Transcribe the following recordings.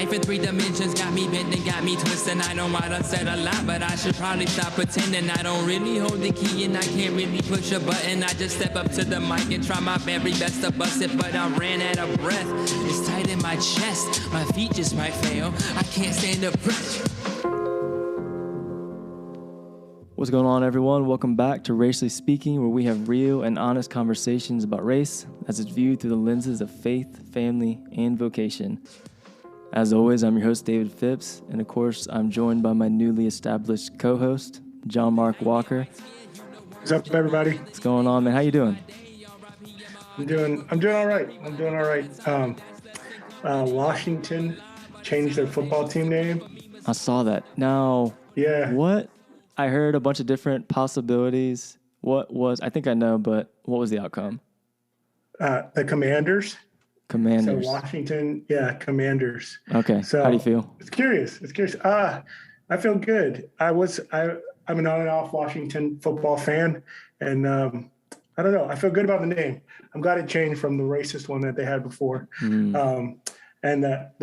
life in 3 dimensions got me bent and got me twisted. I know I done said a lot, but I should probably stop pretending. I don't really hold the key and I can't really push a button. I just step up to the mic and try my very best to bust it, but I ran out of breath. It's tight in my chest, my feet just might fail. I can't stand the pressure. What's going on, everyone? Welcome back to Racially Speaking, where we have real and honest conversations about race as it's viewed through the lenses of faith, family, and vocation. As always, I'm your host, David Phipps, and of course, I'm joined by my newly established co-host, John-Mark Walker. What's up, everybody? What's going on, man? How you doing? I'm doing all right. Washington changed their football team name. I saw that. Now, Yeah. what? I heard a bunch of different possibilities. I think I know, but what was the outcome? The Commanders. Commanders. So Washington, Commanders. Okay. So how do you feel? It's curious. I feel good. I'm an on and off Washington football fan, and I don't know. I feel good about the name. I'm glad it changed from the racist one that they had before, and that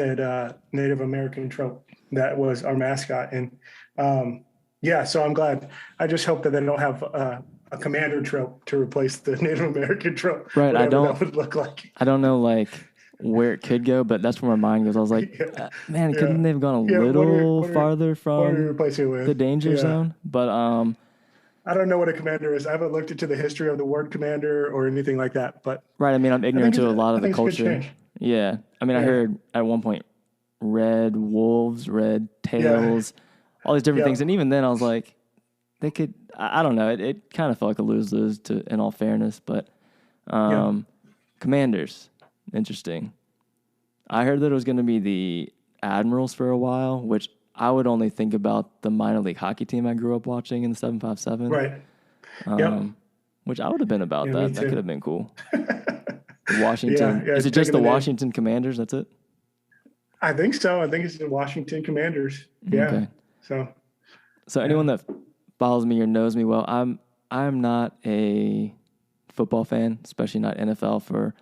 Native American trope that was our mascot. And so I'm glad. I just hope that they don't have a commander trope to replace the Native American trope. Right. That would look like. I don't know where it could go, but that's where my mind goes. I was like, man, couldn't they have gone a little farther from the danger zone? But I don't know what a commander is. I haven't looked into the history of the word commander or anything like that. But right. I mean, I'm ignorant to a lot of the culture. Yeah. I mean, I heard at one point red wolves, red tails, all these different things. And even then I was like, they could, I don't know. It kind of felt like a lose-lose in all fairness, but Commanders, interesting. I heard that it was going to be the Admirals for a while, which I would only think about the minor league hockey team I grew up watching in the 757. Right. Which I would have been about that. That could have been cool. Washington. Yeah, is it just the Washington Commanders? That's it? I think so. I think it's the Washington Commanders. Yeah. Okay. So anyone that follows me or knows me well, I'm not a football fan, especially not NFL for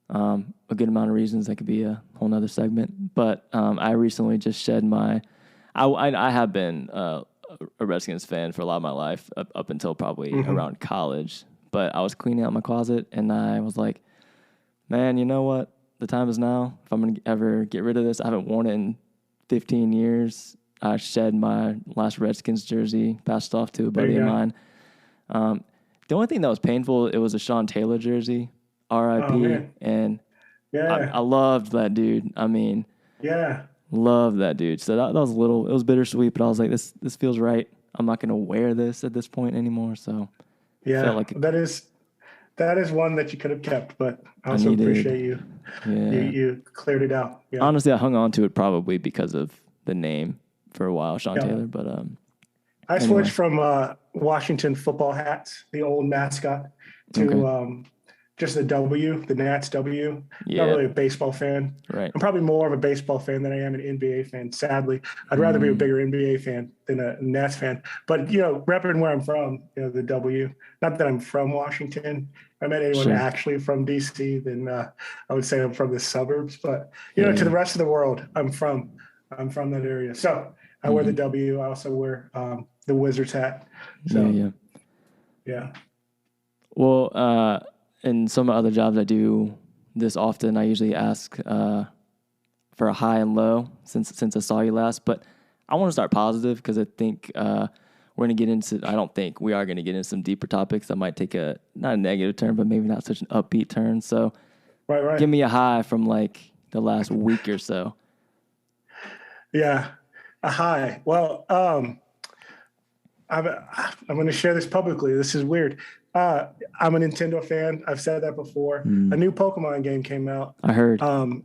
a good amount of reasons. That could be a whole nother segment. But I recently just shed I have been a Redskins fan for a lot of my life up until probably around college. But I was cleaning out my closet and I was like, man, you know what? The time is now. If I'm going to ever get rid of this, I haven't worn it in 15 years. I shed my last Redskins jersey, passed off to a buddy of mine. The only thing that was painful, it was a Sean Taylor jersey, R.I.P. And I loved that dude. I mean, loved that dude. So that was it was bittersweet, but I was like, this feels right. I'm not going to wear this at this point anymore. So felt like that is one that you could have kept, but I also appreciate you. Yeah. You cleared it out. Yeah. Honestly, I hung on to it probably because of the name for a while, Sean Taylor. But I switched from Washington football hats, the old mascot, to just the W, the Nats W. Not really a baseball fan. Right. I'm probably more of a baseball fan than I am an NBA fan, sadly. I'd rather be a bigger NBA fan than a Nats fan. But, repping where I'm from, the W. Not that I'm from Washington. If I met anyone actually from D.C., then I would say I'm from the suburbs. But, to the rest of the world, I'm from that area. So I wear the W. I also wear the Wizards hat. So, yeah. Well, in some other jobs I do this often, I usually ask for a high and low since I saw you last. But I want to start positive because I think we are going to get into some deeper topics that might take not a negative turn, but maybe not such an upbeat turn. So right. Give me a high from like the last week or so. Yeah, a high. Well, I'm going to share this publicly. This is weird. I'm a Nintendo fan. I've said that before. A new Pokemon game came out. I heard. And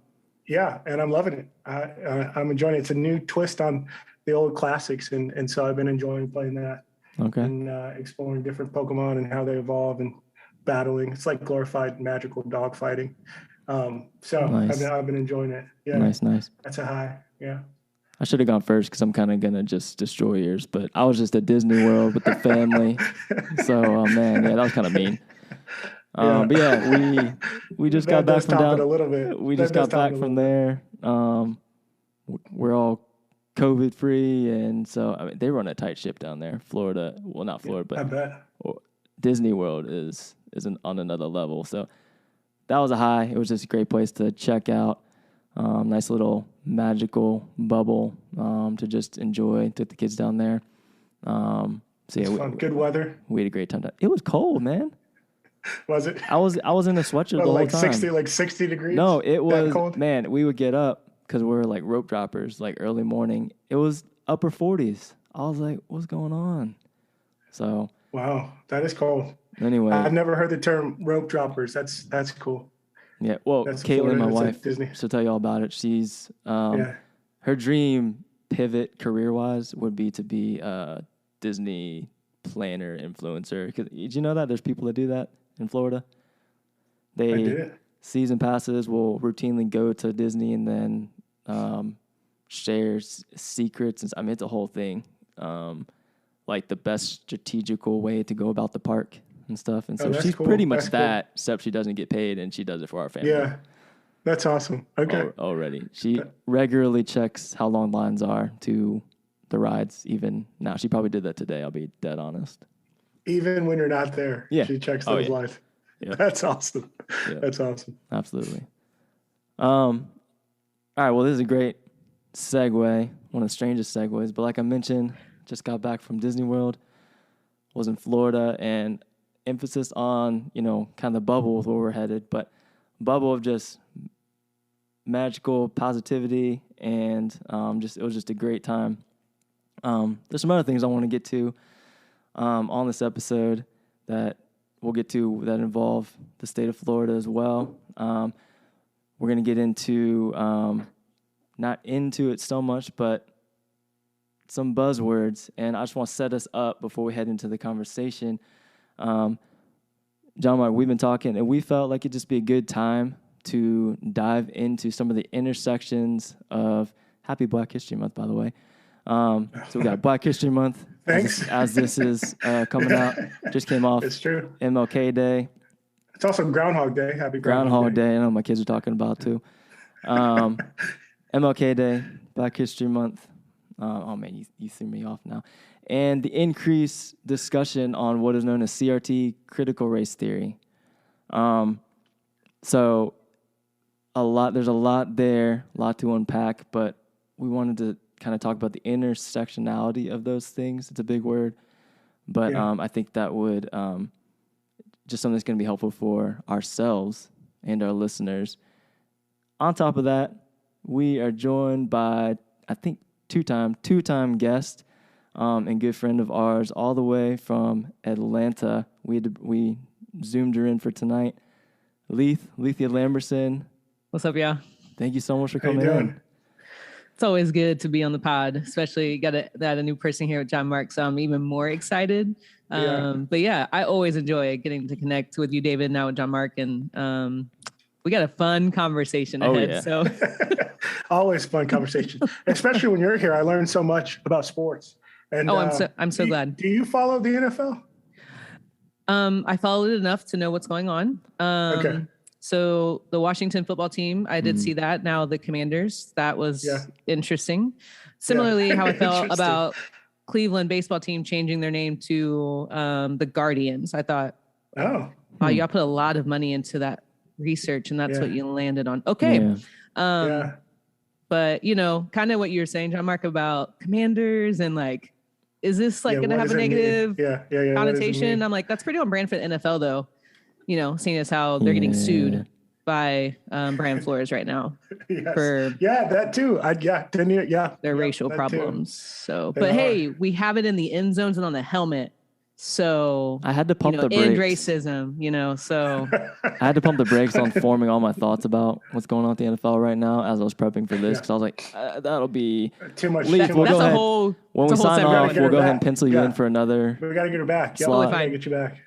I'm loving it. I'm enjoying it. It's a new twist on the old classics, and so I've been enjoying playing that. Okay. And exploring different Pokemon and how they evolve and battling. It's like glorified magical dog fighting. Nice. I've been enjoying it. Yeah. Nice. That's a high. Yeah. I should have gone first because I'm kind of going to just destroy yours, but I was just at Disney World with the family. So, that was kind of mean. But yeah, we just got back from down. A little bit. We just got back from there. we're all COVID free, and so I mean they run a tight ship down there. Florida, well not Florida, I but bet. Disney World is on another level. So that was a high. It was just a great place to check out. Nice little magical bubble to just enjoy. Took the kids down there. So yeah, Fun. Good weather. We had a great time. It was cold, man. Was it? I was in a sweatshirt the whole time. 60 degrees? No, it was cold? Man. We would get up because we were like rope droppers, like early morning. It was upper 40s. I was like, "What's going on?" So wow, that is cold. Anyway, I've never heard the term rope droppers. That's cool. Yeah, well, That's Caitlin, my wife, Disney. she'll tell you all about it. She's her dream pivot career-wise would be to be a Disney planner influencer. Did you know that there's people that do that in Florida? I did. Season passes will routinely go to Disney and then share secrets. I mean, it's a whole thing. Like the best strategical way to go about the park and stuff. And so she's cool. pretty much that, except she doesn't get paid and she does it for our family. Yeah, that's awesome. Okay. Already. She regularly checks how long lines are to the rides, even now. She probably did that today, I'll be dead honest. Even when you're not there, yeah. She checks those lines. Yeah. That's awesome. Yeah. That's awesome. Absolutely. All right, well, this is a great segue, one of the strangest segues, but like I mentioned, just got back from Disney World, was in Florida, and emphasis on, kind of the bubble with where we're headed, but bubble of just magical positivity, and it was just a great time. There's some other things I want to get to on this episode that we'll get to that involve the state of Florida as well. We're going to get into, not into it so much, but some buzzwords, and I just want to set us up before we head into the conversation. John-Mark, we've been talking, and we felt like it'd just be a good time to dive into some of the intersections of Happy Black History Month, by the way. So we got Black History Month. Thanks. As this is coming out. Just came off. It's true. MLK Day. It's also Groundhog Day. Happy Groundhog Day. I know my kids are talking about too. MLK Day, Black History Month. Oh man, you threw me off now. And the increased discussion on what is known as CRT, critical race theory. So there's a lot there, a lot to unpack, but we wanted to kind of talk about the intersectionality of those things. It's a big word, but I think that would just something that's going to be helpful for ourselves and our listeners. On top of that, we are joined by, I think, two-time guest and good friend of ours all the way from Atlanta. We zoomed her in for tonight. Alethea Lamberson. What's up, y'all? Thank you so much for coming in. It's always good to be on the pod, especially got a new person here with John-Mark, so I'm even more excited. But yeah, I always enjoy getting to connect with you, David, now with John-Mark, and we got a fun conversation ahead. Yeah. So always fun conversation, especially when you're here. I learned so much about sports. And I'm so glad. Do you follow the NFL? I followed it enough to know what's going on. Okay. So the Washington football team, I did see that. Now the Commanders, that was interesting. Similarly, how I felt about Cleveland baseball team changing their name to the Guardians. I thought, wow, y'all put a lot of money into that research, and that's what you landed on. Okay. But, kind of what you were saying, John-Mark, about Commanders and like, is this like going to have a negative connotation? I'm like, that's pretty on brand for the NFL, though. Seeing as how they're getting sued by Brian Flores right now for that too. Their racial problems. Too. So, but hey, we have it in the end zones and on the helmet. So I had to pump the brakes. End racism, so I had to pump the brakes on forming all my thoughts about what's going on with the NFL right now as I was prepping for this, because I was like, that'll be too much. When we sign off, we'll go ahead and pencil you in for another. We got to get her back. Slot. Totally get you back.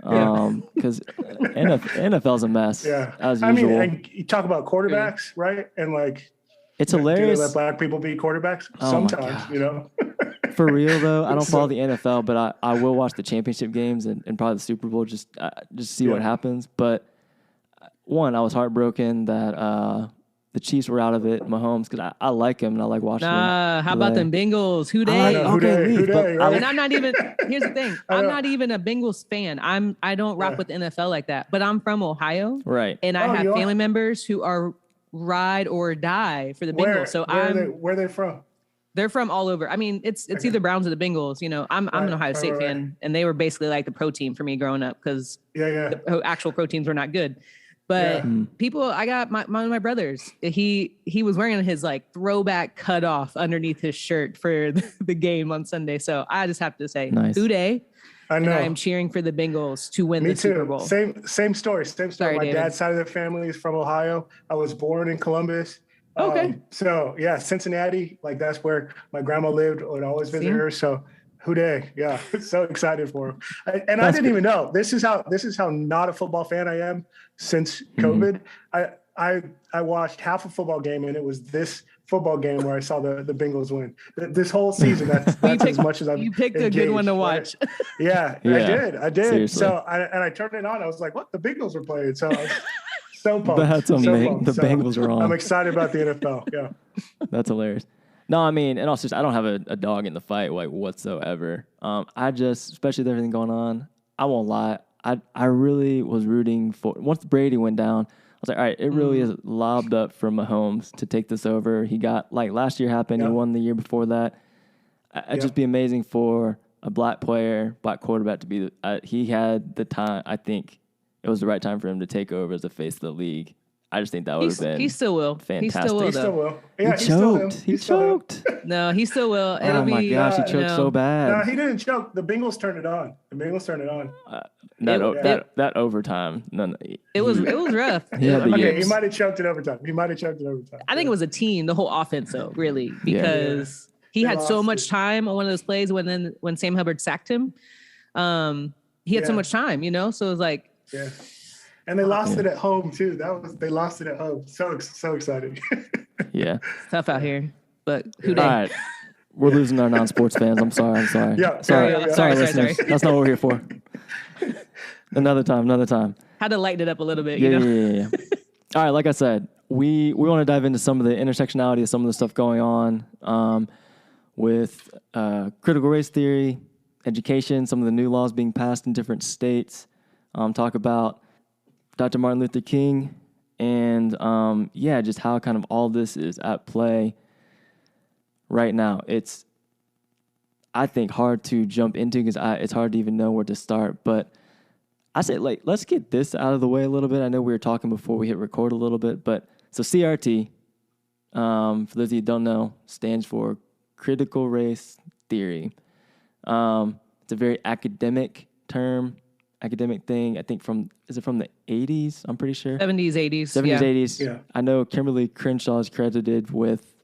Because NFL's a mess. As usual. I mean, and you talk about quarterbacks, right? And like, it's hilarious. Do they let black people be quarterbacks? Sometimes, For real though, I don't follow the NFL, but I will watch the championship games and probably the Super Bowl just see what happens. But one, I was heartbroken that the Chiefs were out of it, Mahomes, because I like him and I like watching him. How about them Bengals? Who they? And I'm not even. Here's the thing. I'm not even a Bengals fan. I don't rock with the NFL like that. But I'm from Ohio, right? And I have family members who are ride or die for the Bengals. So where are they from? They're from all over. I mean, it's either Browns or the Bengals. You know, I'm an Ohio State fan, and they were basically like the pro team for me growing up because the actual pro teams were not good. But people, I got one of my brothers. He was wearing his like throwback cutoff underneath his shirt for the game on Sunday. So I just have to say, Who dey? I know. And I am cheering for the Bengals to win Me the too. Super Bowl. Same story. Sorry, my David. dad's side of the family is from Ohio. I was born in Columbus. Okay. So yeah, Cincinnati, like that's where my grandma lived. Would always visit her. So who dey? Yeah, so excited for him. I didn't even know. This is how not a football fan I am since COVID. I watched half a football game, and it was this football game where I saw the Bengals win. This whole season, that's as much as I've You picked engaged, a good one to watch. Right? Yeah, I did. Seriously. So I turned it on. I was like, what? The Bengals were playing. So I was so pumped. That's amazing. The Bengals are on. I'm excited about the NFL. Yeah. That's hilarious. No, I mean, and also, I don't have a dog in the fight like whatsoever. I just, especially with everything going on, I won't lie. I really was rooting for, once Brady went down, I was like, all right, it really is lobbed up for Mahomes to take this over. He got, like last year happened, he won the year before that. It'd just be amazing for a black quarterback to be, he had the time, I think it was the right time for him to take over as the face of the league. I just think that would have been He still will. fantastic. He still will. Yeah, He choked. No, he still will. Oh my gosh, he choked so bad. No, he didn't choke. The Bengals turned it on. That overtime. It was rough. He might have choked it overtime. I think it was a team, the whole offense, though, really, because he had so much time on one of those plays when Sam Hubbard sacked him. He had so much time, so it was like. Yeah. And they lost it at home too. They lost it at home. So exciting. Yeah. Tough out here. But who dey? All right. We're losing our non-sports fans. I'm sorry. Yeah. Sorry, listeners. Sorry. That's not what we're here for. Another time. Had to lighten it up a little bit, Yeah. All right, like I said, we want to dive into some of the intersectionality of some of the stuff going on with critical race theory, education, some of the new laws being passed in different states. Talk about Dr. Martin Luther King, and just how kind of all this is at play right now. It's, I think, hard to jump into because it's hard to even know where to start. But I say, let's get this out of the way a little bit. I know we were talking before we hit record a little bit, but so CRT, for those of you who don't know, stands for critical race theory. It's a very academic term. Academic thing, I think is it from the 80s? I'm pretty sure. 70s, 80s. 80s. Yeah. I know Kimberly Crenshaw is credited with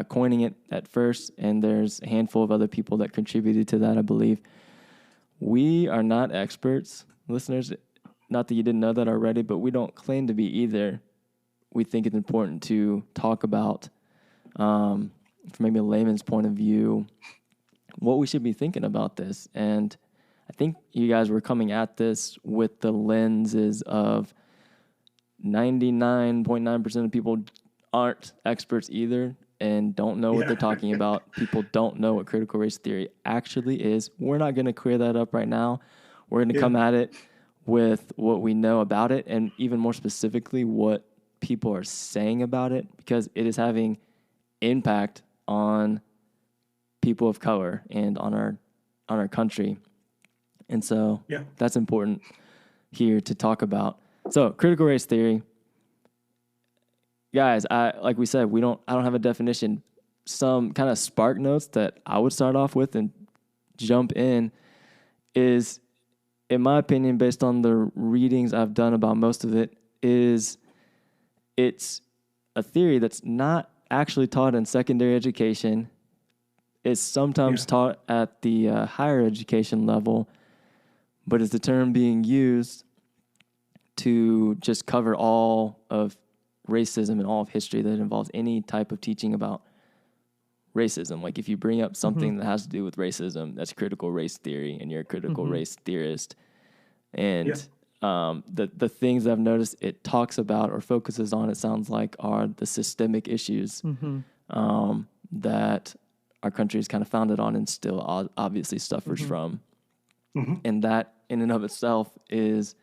coining it at first, and there's a handful of other people that contributed to that, I believe. We are not experts, listeners. Not that you didn't know that already, but we don't claim to be either. We think it's important to talk about, from maybe a layman's point of view, what we should be thinking about this. And I think you guys were coming at this with the lenses of 99.9% of people aren't experts either and don't know what they're talking about. People don't know what critical race theory actually is. We're not going to clear that up right now. We're going to come at it with what we know about it, and even more specifically what people are saying about it, because it is having impact on people of color and on our country. And so that's important here to talk about. So critical race theory, guys, like we said, I don't have a definition. Some kind of spark notes that I would start off with and jump in is, in my opinion, based on the readings I've done about most of it, is it's a theory that's not actually taught in secondary education. It's sometimes taught at the higher education level, but is the term being used to just cover all of racism and all of history that involves any type of teaching about racism. Like if you bring up something that has to do with racism, that's critical race theory, and you're a critical race theorist. And the things I've noticed it talks about or focuses on, it sounds like, are the systemic issues that our country is kind of founded on and still obviously suffers from. And that in and of itself is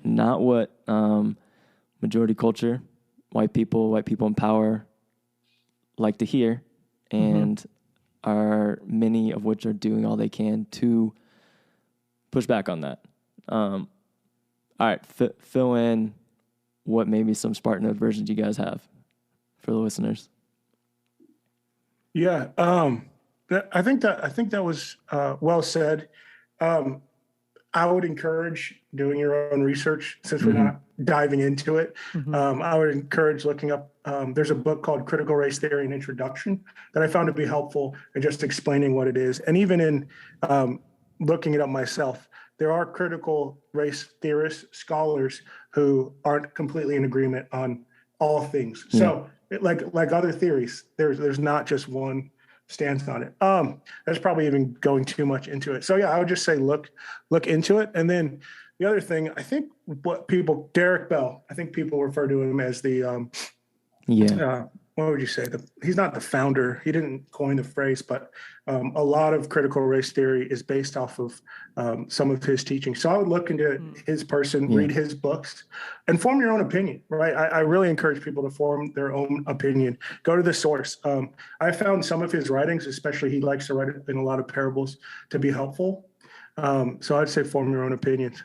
not what majority culture, white people in power like to hear, and are many of which are doing all they can to push back on that. All right, fill in what maybe some Spartan Note versions you guys have for the listeners. Yeah, I think that was well said. I would encourage doing your own research since we're not diving into it. I would encourage looking up. There's a book called Critical Race Theory: An Introduction that I found to be helpful in just explaining what it is. And even in looking it up myself, there are critical race theorists, scholars who aren't completely in agreement on all things. So like other theories, there's not just one stance on it. That's probably even going too much into it. So yeah, I would just say look into it. And then the other thing, I think Derek Bell, I think people refer to him as the what would you say? He's not the founder. He didn't coin the phrase, but a lot of critical race theory is based off of some of his teaching. So I would look into his person, read his books, and form your own opinion, right? I really encourage people to form their own opinion. Go to the source. I found some of his writings, especially he likes to write in a lot of parables, to be helpful. So I'd say form your own opinions.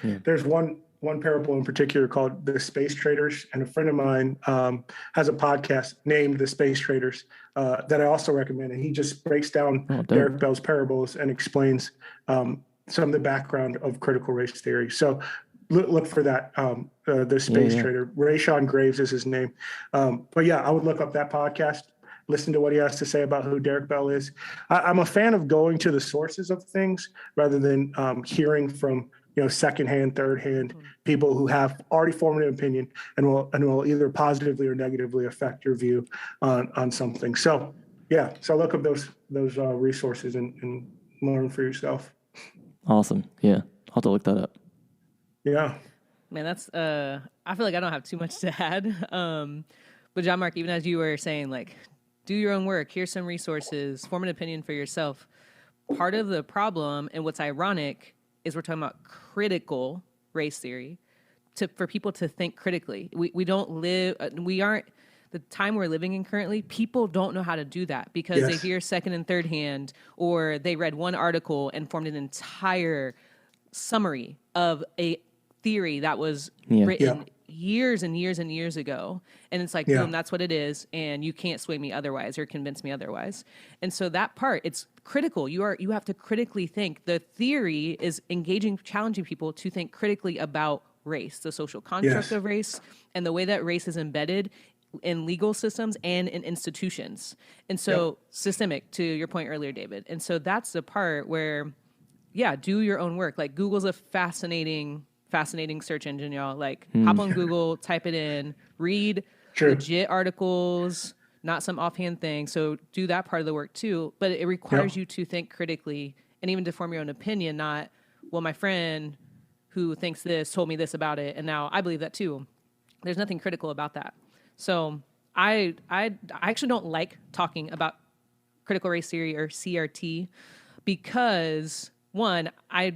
There's one parable in particular called The Space Traders, and a friend of mine has a podcast named The Space Traders that I also recommend, and he just breaks down Derek Bell's parables and explains some of the background of critical race theory. So look for that, The Space Trader. Rayshawn Graves is his name. But yeah, I would look up that podcast, listen to what he has to say about who Derek Bell is. I'm a fan of going to the sources of things rather than hearing from secondhand, thirdhand people who have already formed an opinion and will either positively or negatively affect your view on something. So yeah, so look up those resources and learn for yourself. Awesome. Yeah, I'll have to look that up. Yeah, man, that's I feel like I don't have too much to add. But John-Mark, even as you were saying, like, do your own work, here's some resources, form an opinion for yourself. Part of the problem, and what's ironic, is we're talking about critical race theory for people to think critically. We aren't, the time we're living in currently, people don't know how to do that because they hear second and third hand, or they read one article and formed an entire summary of a theory that was written years and years and years ago. And it's like, boom, that's what it is. And you can't sway me otherwise or convince me otherwise. And so that part, it's critical. You have to critically think. The theory is challenging people to think critically about race, the social construct of race, and the way that race is embedded in legal systems and in institutions. And so systemic, to your point earlier, David. And so that's the part where, do your own work. Like, Google's a fascinating search engine, y'all. Like, hop on Google, type it in, read legit articles, not some offhand thing. So do that part of the work too. But it requires you to think critically and even to form your own opinion, not, well, my friend who thinks this told me this about it, and now I believe that too. There's nothing critical about that. So I actually don't like talking about critical race theory or CRT because, one, I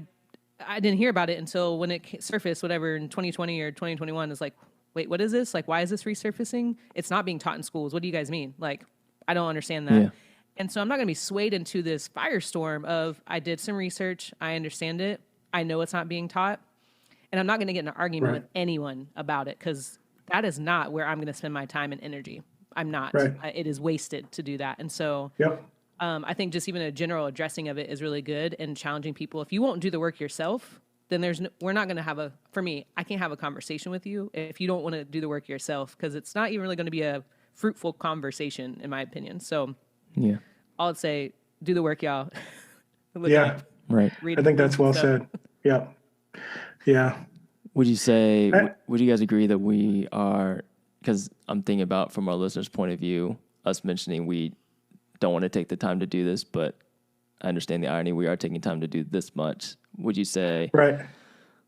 didn't hear about it until when it surfaced, whatever, in 2020 or 2021. It's like, wait, what is this? Like, why is this resurfacing? It's not being taught in schools. What do you guys mean? Like, I don't understand that. Yeah. And so I'm not going to be swayed into this firestorm of, I did some research, I understand it, I know it's not being taught, and I'm not going to get in an argument with anyone about it, because that is not where I'm going to spend my time and energy. I'm not. It is wasted to do that. And so I think just even a general addressing of it is really good, and challenging people. If you won't do the work yourself, then we're not going to have for me, I can't have a conversation with you if you don't want to do the work yourself, because it's not even really going to be a fruitful conversation, in my opinion. So I would say, do the work, y'all. Look up, right. I think that's well said. Yeah. Yeah. Would you say, would you guys agree that we are, because I'm thinking about from our listeners' point of view, us mentioning we don't want to take the time to do this, but I understand the irony. We are taking time to do this much. Would you say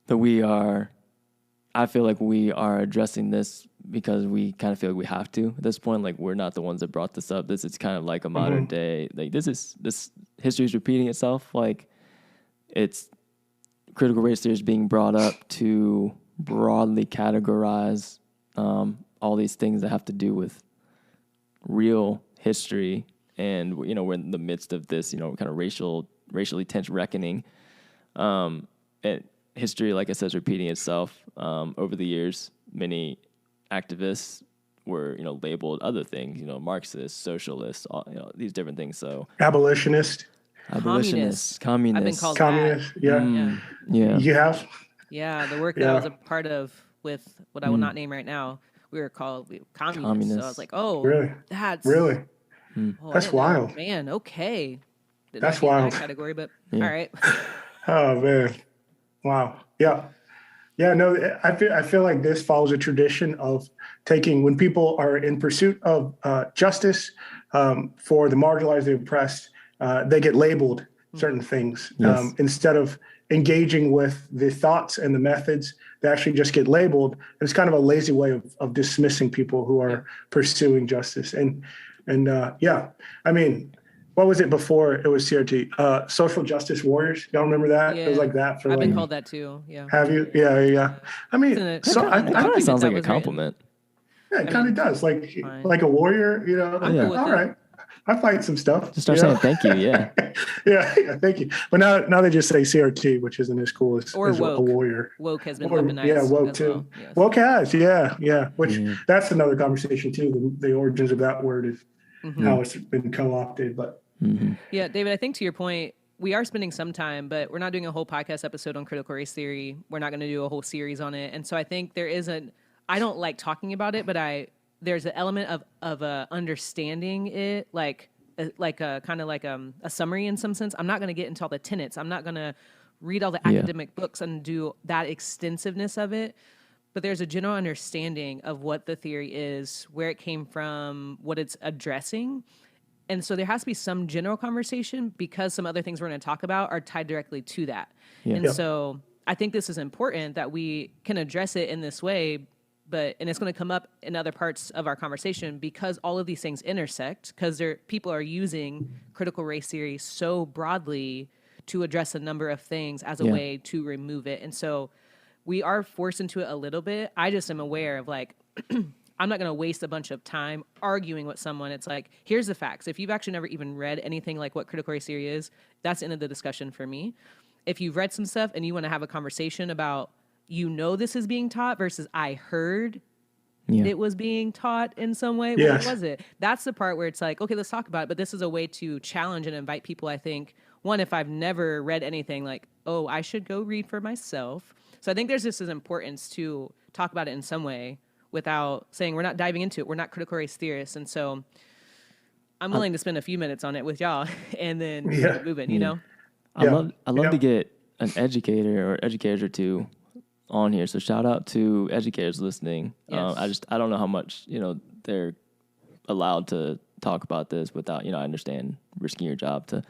I feel like we are addressing this because we kind of feel like we have to at this point. Like, we're not the ones that brought this up. This is kind of like a modern day, like this history is repeating itself. Like, it's critical race theory is being brought up to broadly categorize all these things that have to do with real history. And, you know, we're in the midst of this, you know, kind of racially tense reckoning. And history, like I said, is repeating itself. Over the years, many activists were, you know, labeled other things, you know, Marxists, socialists, all, you know, these different things. So Abolitionists, communists. I've been called communists. that. Yeah. You have? Yeah, the work that I was a part of with what I will not name right now, we were called communists. So I was like, oh, really? That's really? Oh, that's wild. Man, okay. That's wild. That category, but all right. Oh, man. Wow. Yeah. Yeah, no, I feel like this follows a tradition of taking, when people are in pursuit of justice for the marginalized, the oppressed, they get labeled certain things instead of engaging with the thoughts and the methods. They actually just get labeled. It's kind of a lazy way of dismissing people who are pursuing justice. And I mean, what was it before it was CRT? Social justice warriors. Y'all remember that? Yeah. It was like that for I've been called that too. Yeah. Have you? Yeah. I mean, it kind of sounds like a compliment. Yeah, it kind of does. Like a warrior, you know. All right. I fight some stuff. Just start saying thank you. Yeah. yeah, thank you. But now they just say CRT, which isn't as cool as woke. A warrior. Woke has been weaponized. Yeah, woke too. Well. Yes. Woke has, yeah. Which that's another conversation too. The origins of that word is how it's been co-opted. But yeah, David, I think to your point, we are spending some time, but we're not doing a whole podcast episode on critical race theory. We're not going to do a whole series on it. And so I think there isn't. I don't like talking about it, but there's an element of understanding it, like a kind of like a summary in some sense. I'm not going to get into all the tenets. I'm not going to read all the academic books and do that extensiveness of it. But there's a general understanding of what the theory is, where it came from, what it's addressing. And so there has to be some general conversation because some other things we're going to talk about are tied directly to that. Yeah. And so I think this is important that we can address it in this way. And it's going to come up in other parts of our conversation because all of these things intersect, because people are using critical race theory so broadly to address a number of things as a way to remove it. And so we are forced into it a little bit. I just am aware of like, I'm not going to waste a bunch of time arguing with someone. It's like, here's the facts. If you've actually never even read anything like what critical race theory is, that's the end of the discussion for me. If you've read some stuff and you want to have a conversation about, this is being taught versus I heard it was being taught in some way. What was it? That's the part where it's like, okay, let's talk about it. But this is a way to challenge and invite people, I think. One, if I've never read anything, like, oh, I should go read for myself. So I think there's just this importance to talk about it in some way without saying we're not diving into it. We're not critical race theorists. And so I'm willing to spend a few minutes on it with y'all and then keep it moving, you know? I'd love to get an educator or educators or two on here. So shout out to educators listening. Yes. I don't know how much, they're allowed to talk about this without, I understand risking your job to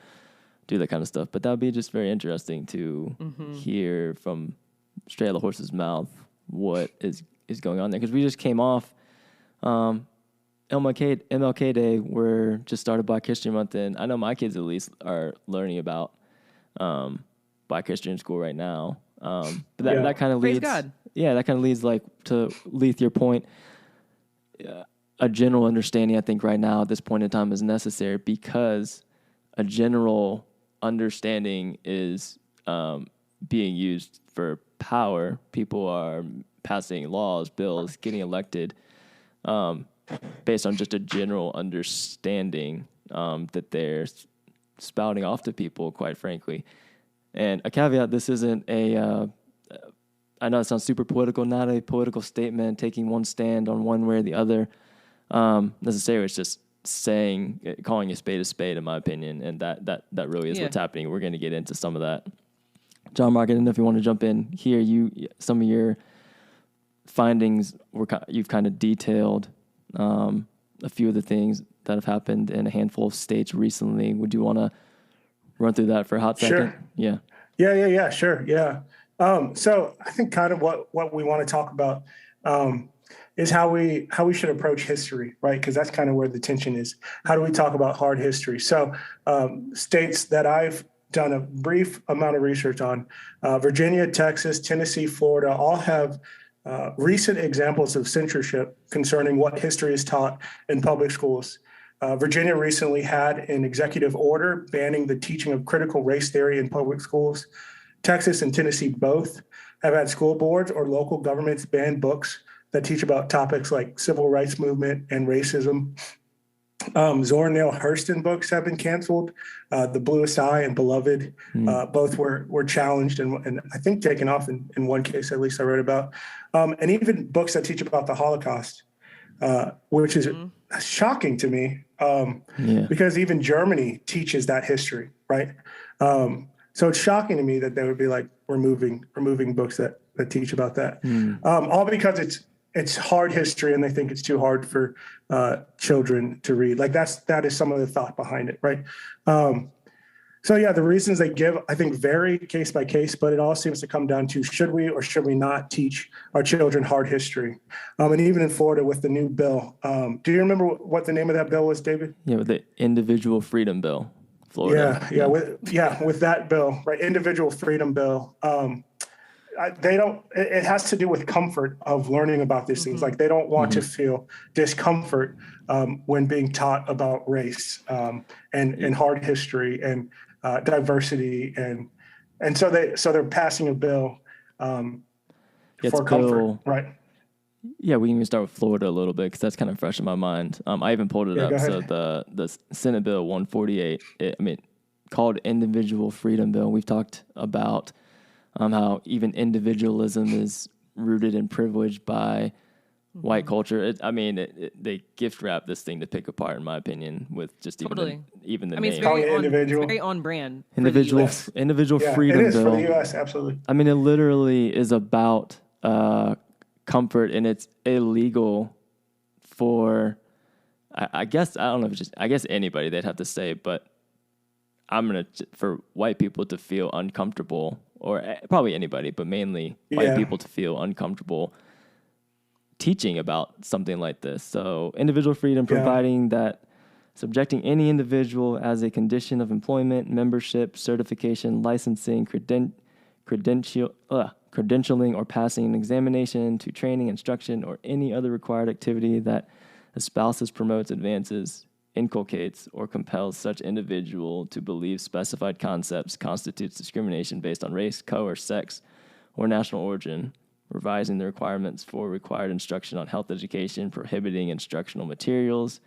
do that kind of stuff, but that would be just very interesting to hear from straight out of the horse's mouth what is going on there. Because we just came off MLK Day, where just started Black History Month, and I know my kids at least are learning about Black history in school right now. But that kind of leads, praise God. Yeah, that kind of leads to Leith, your point. A general understanding, I think, right now at this point in time is necessary because a general understanding is being used for power. People are passing laws, bills, getting elected based on just a general understanding that they're spouting off to people, quite frankly. And a caveat, this isn't I know it sounds super political, not a political statement, taking one stand on one way or the other. Necessarily, it's just calling a spade, in my opinion, and that really is what's happening. We're going to get into some of that. John-Mark, I don't know if you want to jump in here. Some of your findings you've kind of detailed a few of the things that have happened in a handful of states recently. Would you want to run through that for a hot second? Sure. Yeah, sure. Yeah. So I think kind of what we want to talk about is how we should approach history, right? Because that's kind of where the tension is. How do we talk about hard history? So states that I've done a brief amount of research on, Virginia, Texas, Tennessee, Florida, all have recent examples of censorship concerning what history is taught in public schools. Virginia recently had an executive order banning the teaching of critical race theory in public schools. Texas and Tennessee both have had school boards or local governments ban books that teach about topics like civil rights movement and racism. Zora Neale Hurston books have been canceled. The Bluest Eye and Beloved both were challenged and I think taken off in one case, at least I read about. And even books that teach about the Holocaust, which is shocking to me because even Germany teaches that history, right? So it's shocking to me that they would be like removing books that teach about that, all because it's hard history and they think it's too hard for children to read. Like that is some of the thought behind it, right? So yeah, the reasons they give, I think, vary case by case, but it all seems to come down to should we or should we not teach our children hard history? And even in Florida with the new bill, do you remember what the name of that bill was, David? Yeah, with the Individual Freedom Bill. Florida. With that bill, right? Individual freedom bill. It has to do with comfort of learning about these things. Like they don't want to feel discomfort when being taught about race and hard history and diversity. And so they're passing a bill for comfort, right? Yeah, we can even start with Florida a little bit because that's kind of fresh in my mind. I even pulled it up. So the Senate Bill 148, called Individual Freedom Bill. We've talked about how even individualism is rooted in privilege by white culture. They gift wrap this thing to pick apart, in my opinion, with just even the name. It's very on brand. Individual Freedom Bill. It is for the U.S. Absolutely. I mean, it literally is about comfort, and it's illegal for, I guess anybody, they'd have to say, but for white people to feel uncomfortable, or probably anybody, but mainly white people to feel uncomfortable teaching about something like this. So individual freedom, providing that subjecting any individual as a condition of employment, membership, certification, licensing, credentialing, or passing an examination to training, instruction, or any other required activity that espouses, promotes, advances, inculcates, or compels such individual to believe specified concepts constitutes discrimination based on race, color, sex, or national origin, revising the requirements for required instruction on health education, prohibiting instructional materials,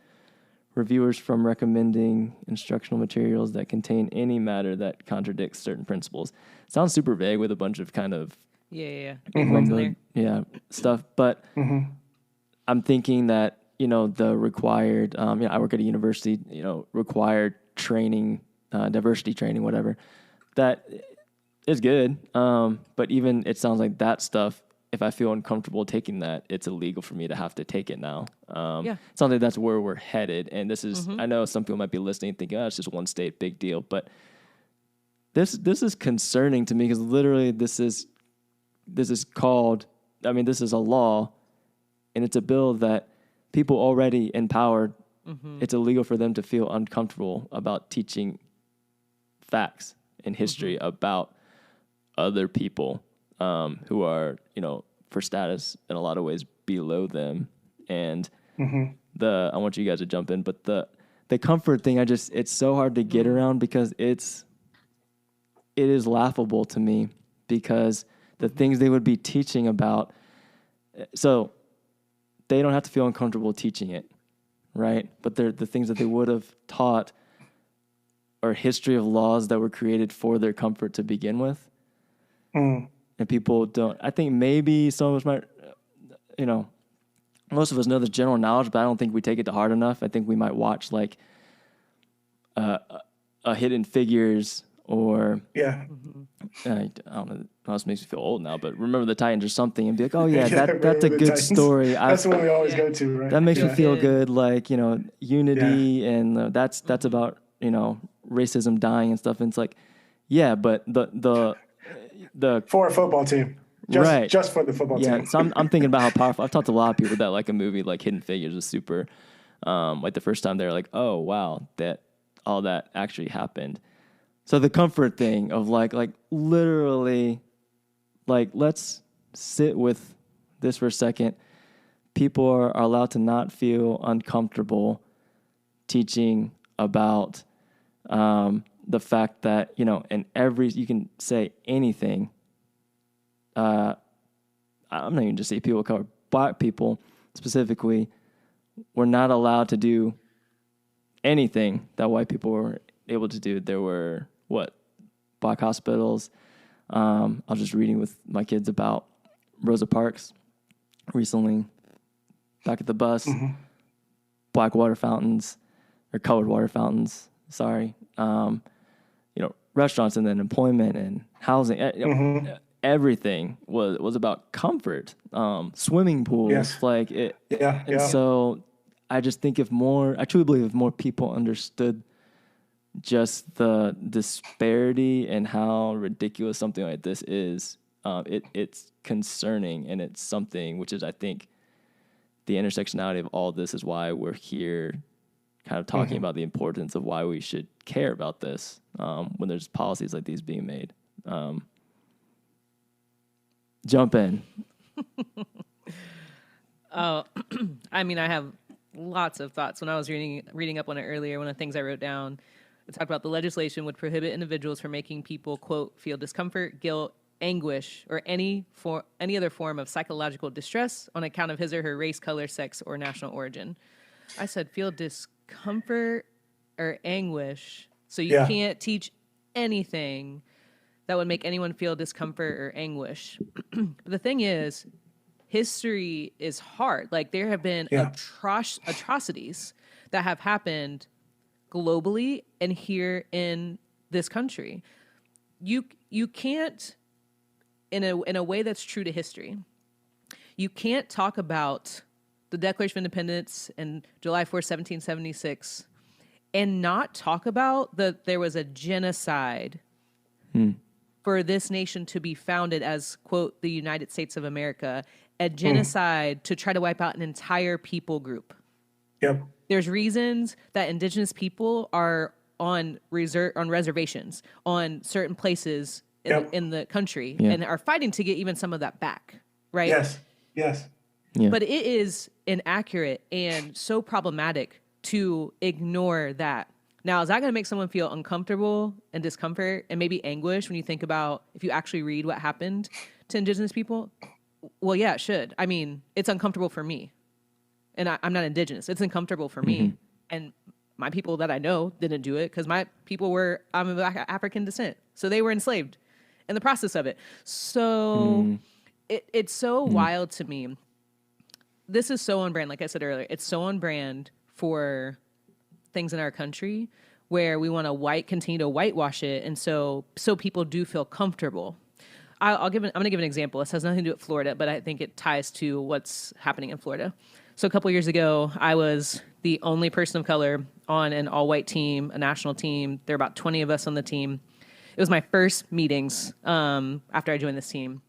reviewers from recommending instructional materials that contain any matter that contradicts certain principles. Sounds super vague with a bunch of kind of stuff, but I'm thinking that the required, I work at a university, required training, diversity training, whatever, that is good. But even it sounds like that stuff, if I feel uncomfortable taking that, it's illegal for me to have to take it now. It sounds like that's where we're headed. And this is, I know some people might be listening thinking, it's just one state, big deal. But this is concerning to me because literally this is called, this is a law, and it's a bill that people already empowered, it's illegal for them to feel uncomfortable about teaching facts in history about other people who are, for status in a lot of ways below them. And I want you guys to jump in, but the comfort thing, it's so hard to get around because it is laughable to me because the things they would be teaching about, so they don't have to feel uncomfortable teaching it, right? But the things that they would have taught are history of laws that were created for their comfort to begin with. And people don't, I think maybe some of us might, most of us know the general knowledge, but I don't think we take it to heart enough. I think we might watch like a Hidden Figures or I don't know, this makes me feel old now, but Remember the Titans or something, and be like, oh yeah, that's a good Titans. Story. That's the one we always go to, right? That makes me feel good, like unity, and that's about racism dying and stuff. And it's like, but the for a football team. Just for the football team. Yeah, so I'm thinking about how powerful. I've talked to a lot of people that like a movie like Hidden Figures is super. Like the first time they're like, oh wow, that all that actually happened. So the comfort thing of like literally, like let's sit with this for a second. People are allowed to not feel uncomfortable teaching about the fact that, you know, you can say anything. I'm not even just say people of color, Black people specifically were not allowed to do anything that white people were able to do. There were Black hospitals. I was just reading with my kids about Rosa Parks recently, back at the bus, Black water fountains or colored water fountains. Sorry. You know, restaurants and then employment and housing. Everything was about comfort. Swimming pools, so I just think I truly believe if more people understood just the disparity and how ridiculous something like this is, it's concerning, and it's something which is, I think, the intersectionality of all this is why we're here kind of talking about the importance of why we should care about this when there's policies like these being made. Jump in. Oh, I mean, I have lots of thoughts. When I was reading up on it earlier, one of the things I wrote down, it talked about the legislation would prohibit individuals from making people, quote, feel discomfort, guilt, anguish, or any other form of psychological distress on account of his or her race, color, sex, or national origin. I said feel discomfort or anguish. So you can't teach anything that would make anyone feel discomfort or anguish. But the thing is, history is hard. Like, there have been atrocities that have happened globally and here in this country. You can't, in a way that's true to history, you can't talk about the Declaration of Independence and July 4th, 1776, and not talk about that there was a genocide for this nation to be founded as, quote, the United States of America, a genocide to try to wipe out an entire people group. Yep. There's reasons that indigenous people are on reservations, on certain places in the country, and are fighting to get even some of that back, right? Yes. Yeah. But it is inaccurate and so problematic to ignore that. Now, is that going to make someone feel uncomfortable and discomfort and maybe anguish when you think about if you actually read what happened to indigenous people? Well, yeah, it should. I mean, it's uncomfortable for me. And I'm not indigenous. It's uncomfortable for me. And my people that I know didn't do it because my people I'm of African descent. So they were enslaved in the process of it. So it's so wild to me. This is so on brand. Like I said earlier, it's so on brand for things in our country where we want to continue to whitewash it. And so people do feel comfortable. I'm going to give an example. This has nothing to do with Florida, but I think it ties to what's happening in Florida. So a couple of years ago, I was the only person of color on an all-white team, a national team. There were about 20 of us on the team. It was my first meetings after I joined this team.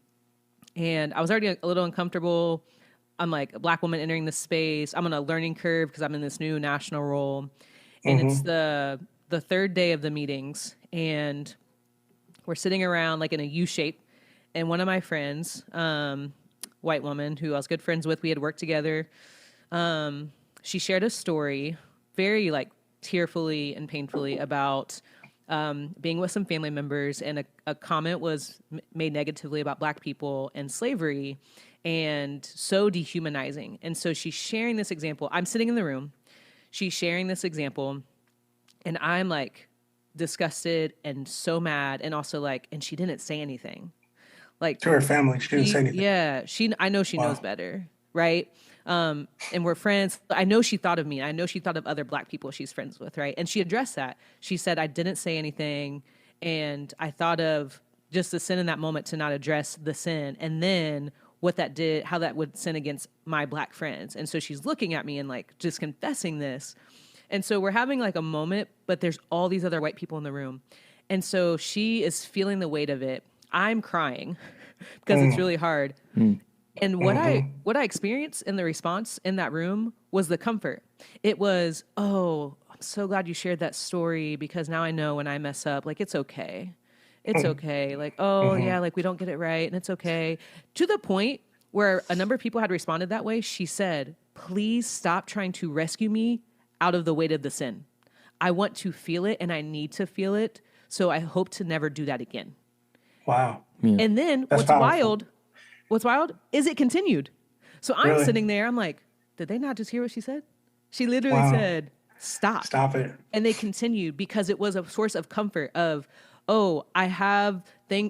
And I was already a little uncomfortable. I'm like a Black woman entering this space. I'm on a learning curve because I'm in this new national role. And it's the third day of the meetings. And we're sitting around like in a U shape. And one of my friends, white woman who I was good friends with, we had worked together. She shared a story very like tearfully and painfully about being with some family members, and a comment was made negatively about Black people and slavery, and so dehumanizing. And so she's sharing this example. I'm sitting in the room. She's sharing this example, and I'm like disgusted and so mad, and also like, and she didn't say anything. Like to her family, she didn't say anything. Yeah, I know she knows better, right? And we're friends. I know she thought of me. I know she thought of other Black people she's friends with, right? And she addressed that. She said, I didn't say anything, and I thought of just the sin in that moment to not address the sin, and then what that did, how that would sin against my Black friends. And so she's looking at me and like just confessing this. And so we're having like a moment, but there's all these other white people in the room. And so she is feeling the weight of it. I'm crying because it's really hard. And what I experienced in the response in that room was the comfort. It was, oh, I'm so glad you shared that story because now I know when I mess up, like, it's okay. It's okay. Like, oh yeah, like we don't get it right and it's okay. To the point where a number of people had responded that way. She said, please stop trying to rescue me out of the weight of the sin. I want to feel it and I need to feel it. So I hope to never do that again. Wow. Yeah. And then That's powerful. what's wild is it continued. So I'm Really? sitting there, I'm like, did they not just hear what she said? She literally said, stop. Stop it. And they continued because it was a source of comfort of, oh, I have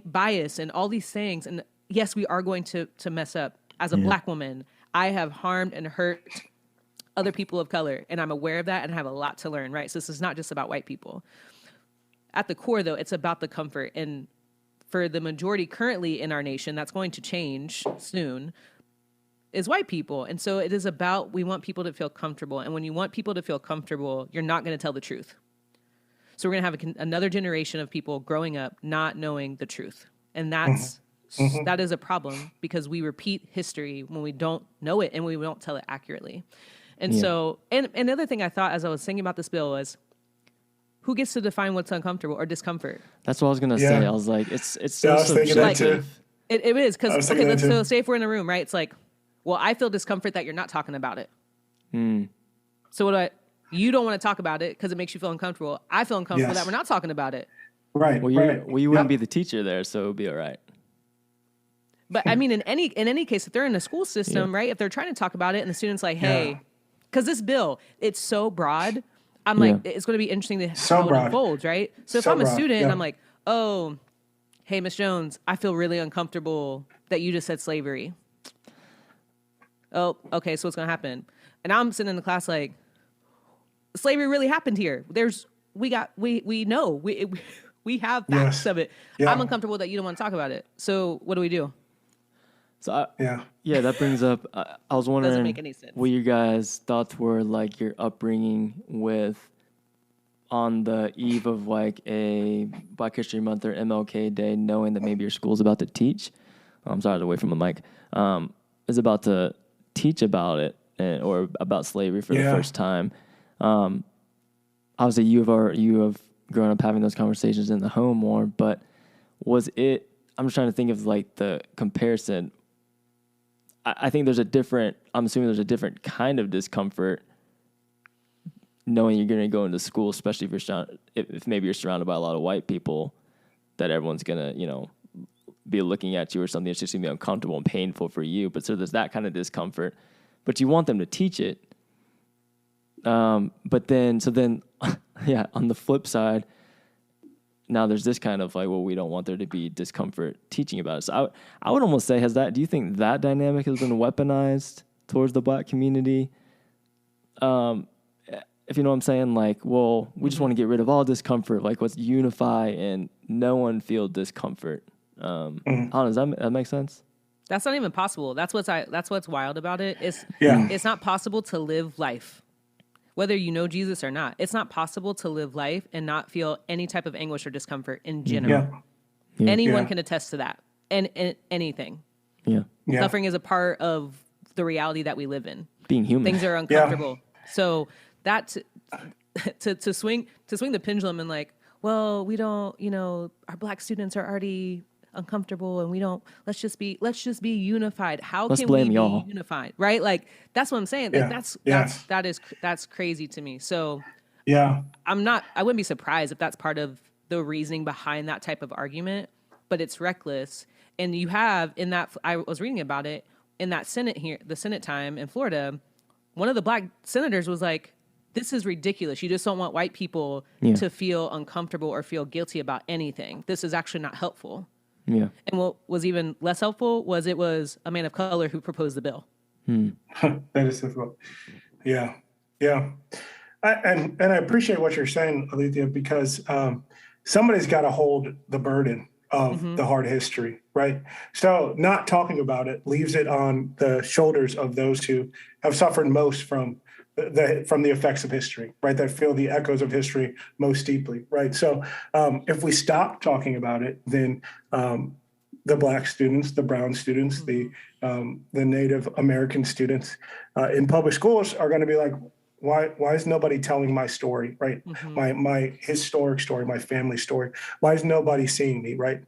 bias and all these things. And yes, we are going to mess up. As a Black woman, I have harmed and hurt other people of color. And I'm aware of that and I have a lot to learn, right? So this is not just about white people. At the core, though, it's about the comfort. And for the majority currently in our nation, that's going to change soon, is white people. And so it is about, we want people to feel comfortable. And when you want people to feel comfortable, you're not going to tell the truth. So we're going to have another generation of people growing up not knowing the truth. And that is a problem because we repeat history when we don't know it and we don't tell it accurately. And so, and the other thing I thought as I was thinking about this bill was, who gets to define what's uncomfortable or discomfort? That's what I was gonna say. I was like, it's so I was thinking that too. subjective. It is because so say if we're in a room, right? It's like, well, I feel discomfort that you're not talking about it. So you don't want to talk about it because it makes you feel uncomfortable. I feel uncomfortable that we're not talking about it. Right. Well, you wouldn't be the teacher there, so it would be all right. But I mean, in any case, if they're in a school system, right? If they're trying to talk about it and the student's like, hey, because this bill, it's so broad. I'm like, it's going to be interesting to how it unfolds, right? So if I'm a student and I'm like, oh, hey, Miss Jones, I feel really uncomfortable that you just said slavery. Oh, okay, so what's going to happen? And I'm sitting in the class like, slavery really happened here. We know, we have facts of it. I'm uncomfortable that you don't want to talk about it. So what do we do? So that brings up. I was wondering Doesn't make any sense. what your guys' thoughts were, like your upbringing with on the eve of like a Black History Month or MLK Day, knowing that maybe your school's about to teach. I'm sorry, I was away from the mic. Is about to teach about it or about slavery for the first time. Obviously, you have grown up having those conversations in the home more, but was it? I'm just trying to think of like the comparison. I think I'm assuming there's a different kind of discomfort knowing you're going to go into school, especially if maybe you're surrounded by a lot of white people, that everyone's going to, be looking at you or something. It's just going to be uncomfortable and painful for you. But so there's that kind of discomfort, but you want them to teach it. But then, on the flip side, now there's this kind of like, well, we don't want there to be discomfort teaching about it. So I would almost say, do you think that dynamic has been weaponized towards the Black community? If you know what I'm saying, like, well, we just want to get rid of all discomfort. Like, let's unify and no one feel discomfort. Does that make sense? That's not even possible. That's what's wild about it. It's not possible to live life, whether you know Jesus or not. It's not possible to live life and not feel any type of anguish or discomfort in general. Anyone can attest to that. And anything. Suffering is a part of the reality that we live in. Being human. Things are uncomfortable. So that to swing the pendulum and like, well, we don't, our Black students are already uncomfortable and we don't, let's just be unified. How can we be unified? Right? Like, that's what I'm saying. Like, that's crazy to me. So I wouldn't be surprised if that's part of the reasoning behind that type of argument, but it's reckless. And you have I was reading about it in that the Senate time in Florida, one of the Black senators was like, this is ridiculous. You just don't want white people to feel uncomfortable or feel guilty about anything. This is actually not helpful. Yeah. And what was even less helpful was it was a man of color who proposed the bill. That is difficult. Yeah. And I appreciate what you're saying, Alethea, because somebody's got to hold the burden of the hard history, right? So not talking about it leaves it on the shoulders of those who have suffered most from the effects of history, right? That feel the echoes of history most deeply, right? So if we stop talking about it, then the Black students, the brown students, the Native American students in public schools are going to be like, why is nobody telling my story, right? My historic story, my family story. Why is nobody seeing me, right?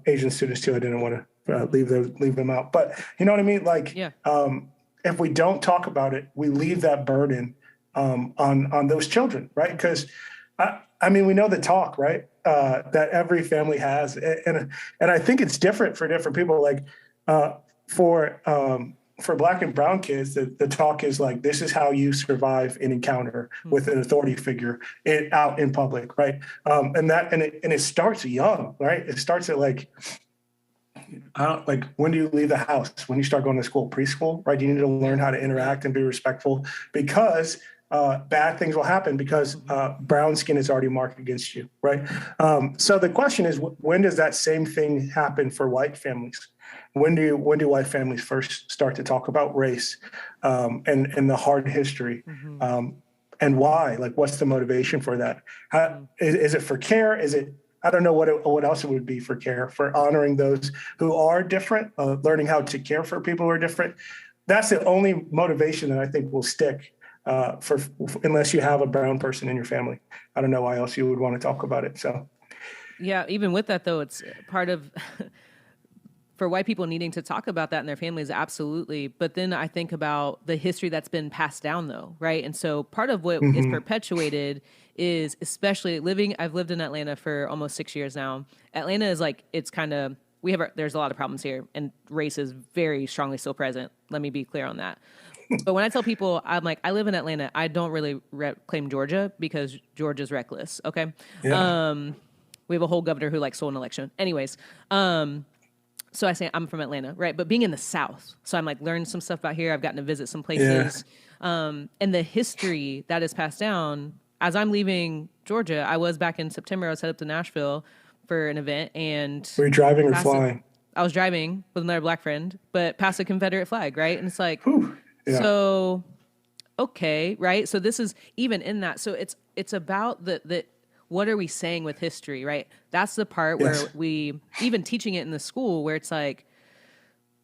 Asian students too. I didn't want to leave them out, but you know what I mean. Like, if we don't talk about it, we leave that burden on those children, right? Because I mean, we know the talk, right? That every family has, and I think it's different for different people. Like for Black and brown kids, the talk is like, this is how you survive an encounter with an authority figure out in public, right? And it starts young, right? It starts at like when do you leave the house? When you start going to school, preschool, right? You need to learn how to interact and be respectful because bad things will happen because brown skin is already marked against you, right? So the question is, when does that same thing happen for white families? When do white families first start to talk about race and the hard history and why? Like, what's the motivation for that? Is it for care? Is it? I don't know what else it would be for care, for honoring those who are different, learning how to care for people who are different. That's the only motivation that I think will stick for unless you have a brown person in your family. I don't know why else you would want to talk about it. So, yeah, even with that though, it's part of for white people needing to talk about that in their families, absolutely. But then I think about the history that's been passed down though, right? And so part of what is perpetuated is, especially I've lived in Atlanta for almost 6 years now. Atlanta is like, it's kind of, there's a lot of problems here and race is very strongly still present. Let me be clear on that. But when I tell people, I'm like, I live in Atlanta, I don't really claim Georgia because Georgia's reckless. Okay. Yeah. We have a whole governor who like stole an election. Anyways. So I say I'm from Atlanta, right? But being in the South, so I'm like learning some stuff about here. I've gotten to visit some places. And the history that is passed down, as I'm leaving Georgia, I was back in September, I was headed up to Nashville for an event. And were you driving or flying? I was driving with another Black friend, but past a Confederate flag, right? And it's like, so, okay, right? So this is even in that. So it's about the what are we saying with history, right? That's the part where we, even teaching it in the school, where it's like,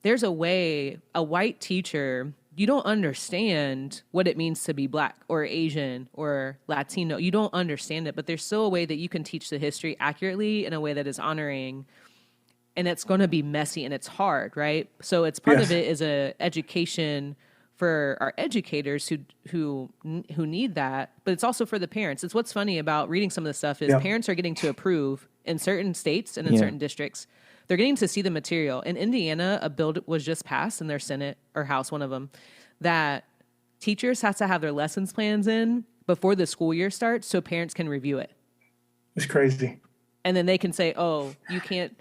there's a way, a white teacher, you don't understand what it means to be Black or Asian or Latino. You don't understand it, but there's still a way that you can teach the history accurately in a way that is honoring, and it's going to be messy and it's hard, right? So it's part of it is a education for our educators who need that, but it's also for the parents. It's what's funny about reading some of this stuff is parents are getting to approve in certain states and in certain districts. They're getting to see the material. In Indiana, a bill was just passed in their Senate or House, one of them, that teachers have to have their lessons plans in before the school year starts so parents can review it. It's crazy. And then they can say, oh, you can't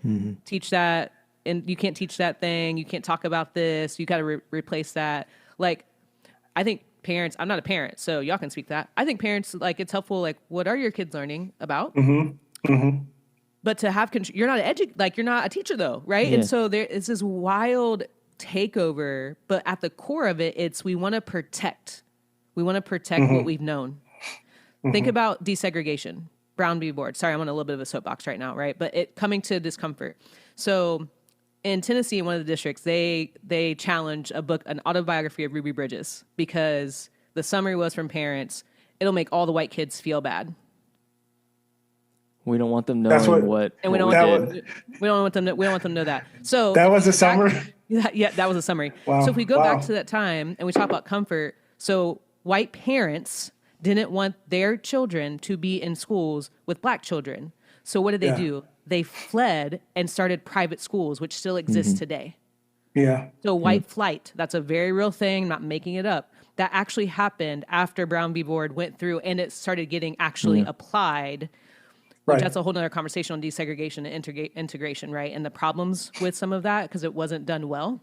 teach that, and you can't teach that thing. You can't talk about this. You got to replace that. Like, I think parents, I'm not a parent, so y'all can speak to that. I think parents, like, it's helpful, like, what are your kids learning about? But to have, you're not you're not a teacher though, right? And so there is this wild takeover, but at the core of it, it's we want to protect. We want to protect what we've known. Think about desegregation, Brown v. Board. Sorry, I'm on a little bit of a soapbox right now, right? But it coming to discomfort. So in Tennessee, in one of the districts, they challenged an autobiography of Ruby Bridges because the summary was from parents, it'll make all the white kids feel bad. We don't want them knowing what and we don't want them to know that. So that was a summary. Yeah, that was a summary. Wow. So if we go back to that time and we talk about comfort, so white parents didn't want their children to be in schools with Black children. So what did they do? They fled and started private schools, which still exist today. Yeah. So white flight, that's a very real thing, I'm not making it up. That actually happened after Brown v. Board went through and it started getting actually applied. Which that's a whole nother conversation on desegregation and integration, right? And the problems with some of that because it wasn't done well.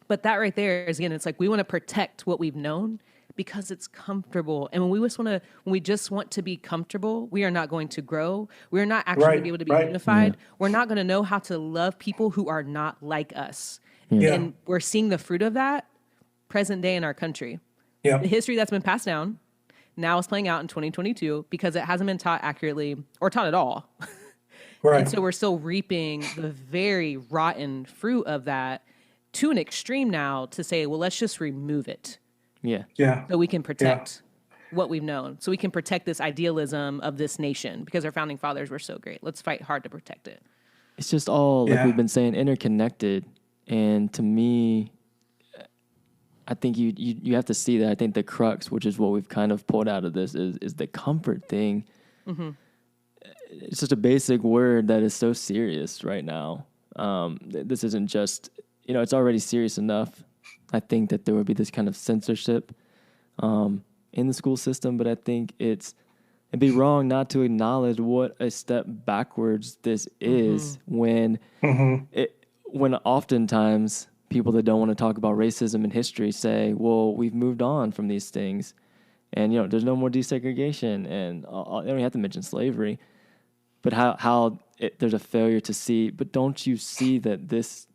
But that right there is, again, it's like we want to protect what we've known because it's comfortable. And when we just want to be comfortable, we are not going to grow. We're not actually going to be able to be unified. Yeah. We're not going to know how to love people who are not like us. Yeah. And we're seeing the fruit of that present day in our country. Yeah. The history that's been passed down now is playing out in 2022 because it hasn't been taught accurately or taught at all. Right. And so we're still reaping the very rotten fruit of that to an extreme now to say, well, let's just remove it. Yeah. Yeah. So we can protect what we've known. So we can protect this idealism of this nation because our founding fathers were so great. Let's fight hard to protect it. It's just all, like we've been saying, interconnected. And to me, I think you have to see that. I think the crux, which is what we've kind of pulled out of this, is the comfort thing. Mm-hmm. It's just a basic word that is so serious right now. This isn't just, it's already serious enough. I think that there would be this kind of censorship in the school system, but I think it'd be wrong not to acknowledge what a step backwards this is when oftentimes people that don't want to talk about racism and history say, well, we've moved on from these things and, there's no more desegregation and they don't have to mention slavery, but how there's a failure to see, but don't you see that this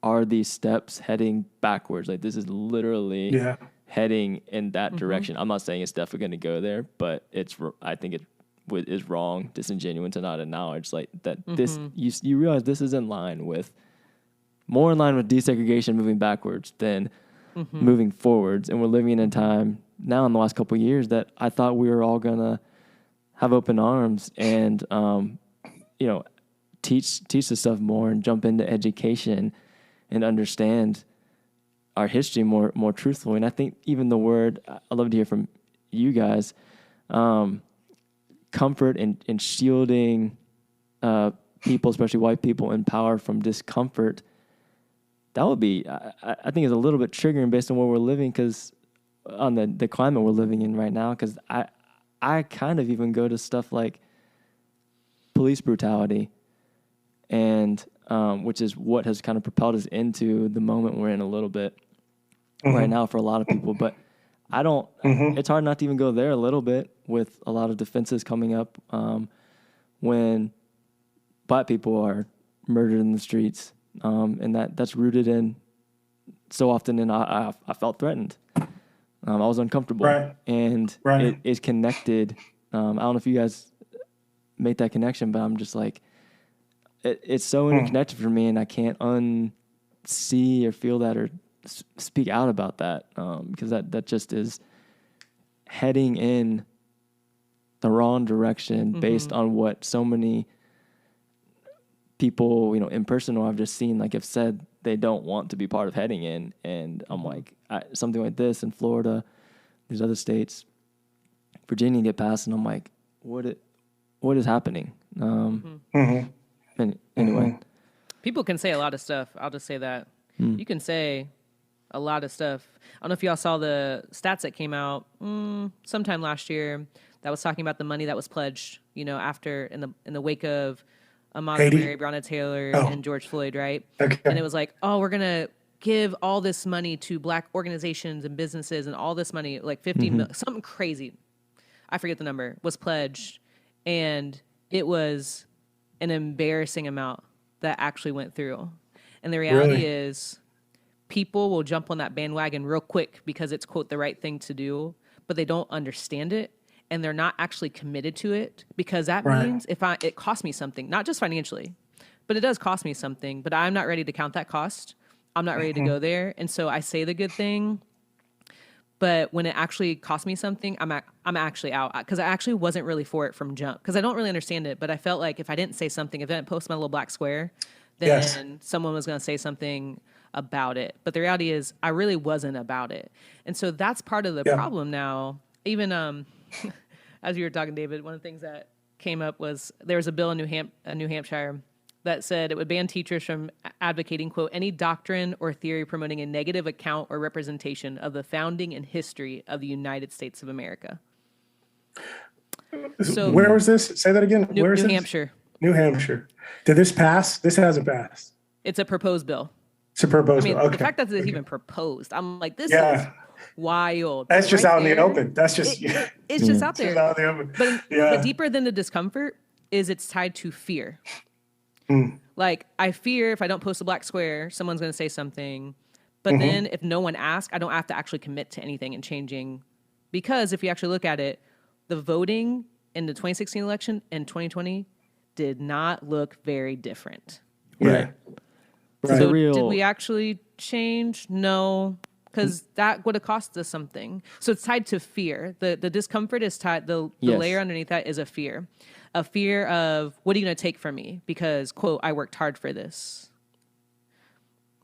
are these steps heading backwards? Like this is literally heading in that direction. I'm not saying it's definitely going to go there, but I think it is wrong, disingenuous to not acknowledge like that. This you realize this is more in line with desegregation moving backwards than moving forwards, and we're living in a time now in the last couple of years that I thought we were all gonna have open arms and teach this stuff more and jump into education and understand our history more truthfully. And I think even the word, I'd love to hear from you guys, comfort and shielding people, especially white people in power, from discomfort. That would be, I think, is a little bit triggering based on where we're living, because on the climate we're living in right now. Because I kind of even go to stuff like police brutality, and which is what has kind of propelled us into the moment we're in a little bit right now for a lot of people. But I don't. It's hard not to even go there a little bit with a lot of defenses coming up when Black people are murdered in the streets. And that's rooted in so often, and I felt threatened. I was uncomfortable, and it is connected. I don't know if you guys make that connection, but I'm just like, it's so interconnected for me, and I can't unsee or feel that or speak out about that because that just is heading in the wrong direction based on what so many people, in person or I've just seen, like, have said they don't want to be part of heading in. And I'm like, something like this in Florida, these other states, Virginia get passed, and I'm like, what is happening? Anyway. People can say a lot of stuff. I'll just say that. You can say a lot of stuff. I don't know if y'all saw the stats that came out sometime last year that was talking about the money that was pledged, after in the wake of Ahmaud Arbery, Breonna Taylor, and George Floyd, right? Okay. And it was like, we're going to give all this money to Black organizations and businesses, and all this money, like 50 million, something crazy. I forget the number, was pledged. And it was an embarrassing amount that actually went through. And the reality is people will jump on that bandwagon real quick because it's, quote, the right thing to do, but they don't understand it. And they're not actually committed to it, because that means it costs me something, not just financially, but it does cost me something, but I'm not ready to count that cost. I'm not ready to go there. And so I say the good thing, but when it actually costs me something, I'm actually out, because I actually wasn't really for it from jump, because I don't really understand it. But I felt like if I didn't say something, if I didn't post my little black square, then someone was going to say something about it. But the reality is I really wasn't about it. And so that's part of the problem now. Even as you were talking, David, one of the things that came up was there was a bill in New Hampshire that said it would ban teachers from advocating, quote, any doctrine or theory promoting a negative account or representation of the founding and history of the United States of America. So where was this? Say that again. New Where is this? Hampshire. New Hampshire. Did this pass? This hasn't passed. It's a proposed bill. It's a proposed bill. Okay. The fact that it's even proposed, I'm like, this is wild. That's just out in the open. That's just it's just out there. Just out in the open. But deeper than the discomfort is it's tied to fear. Like, I fear if I don't post a black square, someone's going to say something. But then if no one asks, I don't have to actually commit to anything and changing. Because if you actually look at it, the voting in the 2016 election and 2020 did not look very different. Yeah. Right. So did we actually change? No, because that would have cost us something. So it's tied to fear. The discomfort is tied, the layer underneath that is a fear of what are you going to take from me? Because, quote, I worked hard for this.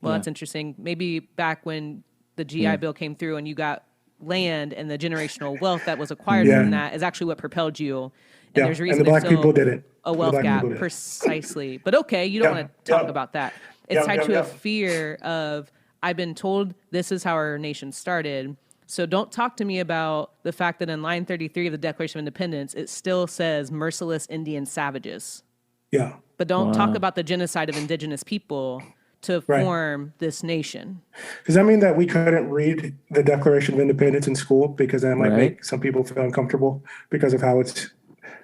Well, that's interesting. Maybe back when the GI Bill came through and you got land and the generational wealth that was acquired from that is actually what propelled you. And there's reason and the black people did it. A wealth gap, precisely. But okay, you don't want to talk about that. It's tied to a fear of, I've been told this is how our nation started. So don't talk to me about the fact that in line 33 of the Declaration of Independence, it still says merciless Indian savages. Yeah. But don't talk about the genocide of indigenous people to form this nation. Does that mean that we couldn't read the Declaration of Independence in school because that might make some people feel uncomfortable because of how it's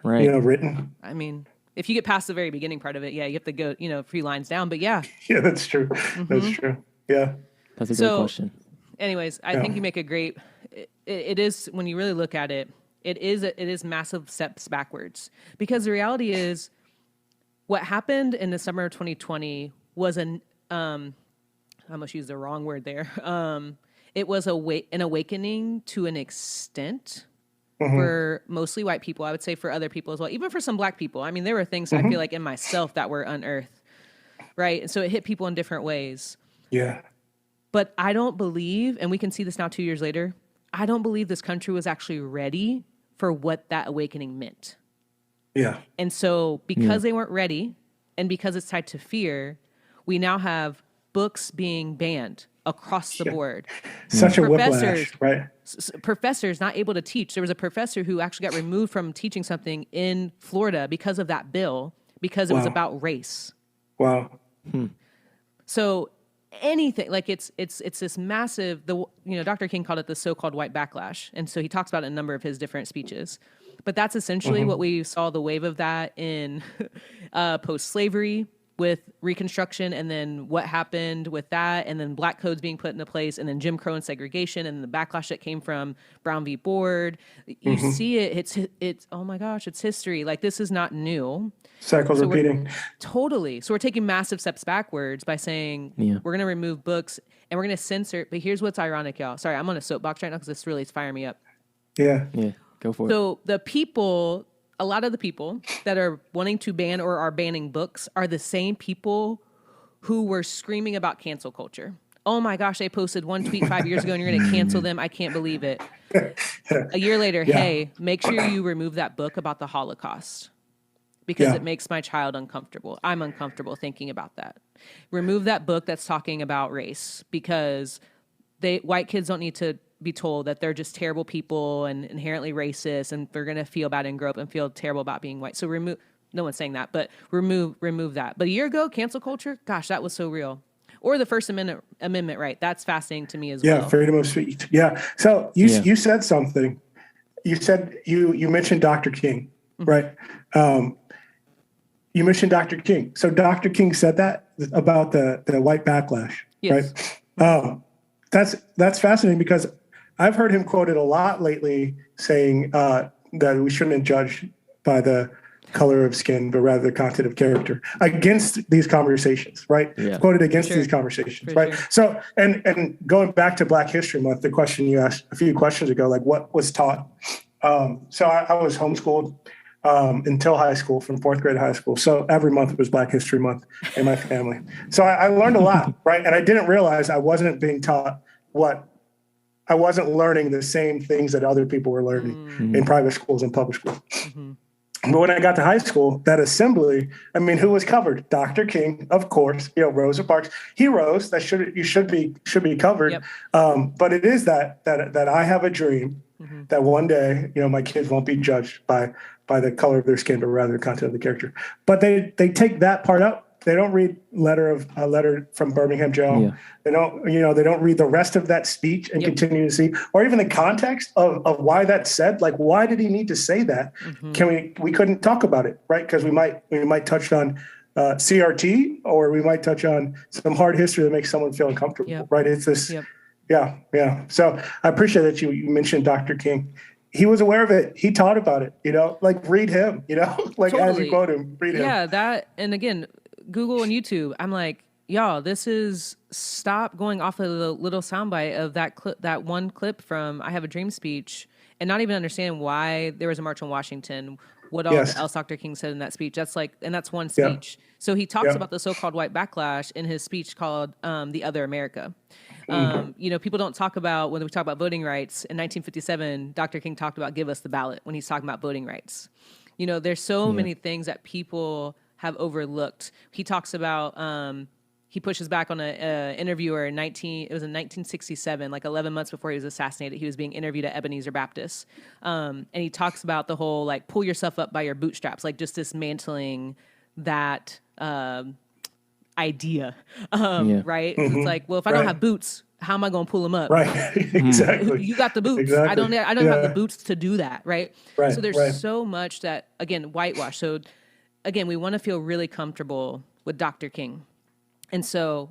written? I mean, if you get past the very beginning part of it, you have to go, a few lines down, but yeah. Yeah, that's true. That's true. Yeah. That's a great question. Anyways, I think you make a great, it is, when you really look at it, it is massive steps backwards, because the reality is what happened in the summer of 2020 was I almost used the wrong word there. It was an awakening to an extent for mostly white people. I would say for other people as well, even for some black people. I mean, there were things I feel like in myself that were unearthed, right? And so it hit people in different ways. Yeah. But I don't believe, and we can see this now 2 years later, I don't believe this country was actually ready for what that awakening meant. Yeah. And so because they weren't ready, and because it's tied to fear, we now have books being banned across the board. Such a whiplash, right? Professors not able to teach. There was a professor who actually got removed from teaching something in Florida because of that bill, because it was about race. Wow. So anything, like it's this massive, Dr. King called it the so-called white backlash. And so he talks about it in a number of his different speeches. But that's essentially what we saw, the wave of that in post-slavery with Reconstruction, and then what happened with that, and then black codes being put into place, and then Jim Crow and segregation, and the backlash that came from Brown v. Board. You see it, it's oh my gosh, it's history. Like, this is not new. Cycles repeating. Totally. So we're taking massive steps backwards by saying we're going to remove books and we're going to censor. But here's what's ironic, y'all. Sorry, I'm on a soapbox right now because this really is firing me up. Yeah. Yeah. Go for it. So the people, a lot of the people that are wanting to ban or are banning books are the same people who were screaming about cancel culture. Oh my gosh, they posted one tweet 5 years ago and you're going to cancel them. I can't believe it. A year later, hey, make sure you remove that book about the Holocaust because it makes my child uncomfortable. I'm uncomfortable thinking about that. Remove that book that's talking about race because white kids don't need to be told that they're just terrible people and inherently racist, and they're going to feel bad and grow up and feel terrible about being white. So no one's saying that, but remove that. But a year ago, cancel culture, gosh, that was so real. Or the First Amendment, right? That's fascinating to me as well. Yeah, freedom of speech. Yeah. So you said something. You said you mentioned Dr. King, right? You mentioned Dr. King. So Dr. King said that about the white backlash, right? That's fascinating because I've heard him quoted a lot lately saying that we shouldn't judge by the color of skin, but rather the content of character against these conversations, right? Yeah. Quoted against these conversations, right? Sure. So, and going back to Black History Month, the question you asked a few questions ago, like what was taught? So I was homeschooled until high school, from fourth grade to high school. So every month was Black History Month in my family. So I learned a lot, right? And I didn't realize I wasn't being taught I wasn't learning the same things that other people were learning in private schools and public schools. But when I got to high school, that assembly, I mean, who was covered? Dr. King, of course, Rosa Parks, heroes that should be covered. Yep. But it is that I have a dream that one day, my kids won't be judged by the color of their skin, but rather the content of the character. But they take that part out. They don't read a letter from Birmingham Joe. Yeah. They don't read the rest of that speech and continue to see, or even the context of why that's said. Like, why did he need to say that? We couldn't talk about it, right? Because we might touch on CRT, or we might touch on some hard history that makes someone feel uncomfortable, right? It's this, yeah. So I appreciate that you mentioned Dr. King he was aware of it. He taught about it, like read him, like as you quote him, read him. Yeah, that, and again, Google and YouTube, I'm like, y'all, this is, stop going off of the little soundbite of that clip, that one clip from I Have a Dream speech, and not even understand why there was a march on Washington, what all else Dr. King said in that speech. That's one speech. So he talks about the so-called white backlash in his speech called The Other America. People don't talk about, when we talk about voting rights, in 1957, Dr. King talked about give us the ballot when he's talking about voting rights. There's so many things that people have overlooked. He talks about, he pushes back on an interviewer in 1967, like 11 months before he was assassinated. He was being interviewed at Ebenezer Baptist. And he talks about the whole, like, pull yourself up by your bootstraps, like just dismantling that idea, right? It's like, well, if I don't have boots, how am I going to pull them up? Right, exactly. You got the boots. Exactly. I don't have the boots to do that, right? So there's so much that, again, whitewash. So again, we want to feel really comfortable with Dr. King. And so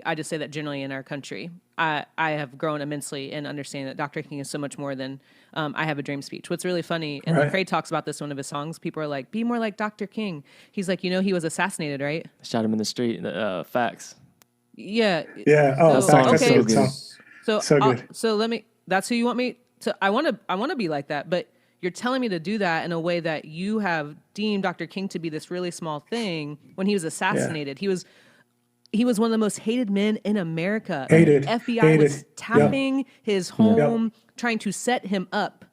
I just say that generally in our country, I have grown immensely in understanding that Dr. King is so much more than I Have a Dream speech. What's really funny, and Lecrae talks about this in one of his songs, people are like, be more like Dr. King. He's like, he was assassinated, right? Shot him in the street. Facts. Yeah. Yeah. Oh, Facts. Okay. So good. So let me, that's who you want me to, I want to be like that, but you're telling me to do that in a way that you have deemed Dr. King to be this really small thing when he was assassinated. Yeah. He was one of the most hated men in America. Hated. FBI was tapping his home, trying to set him up.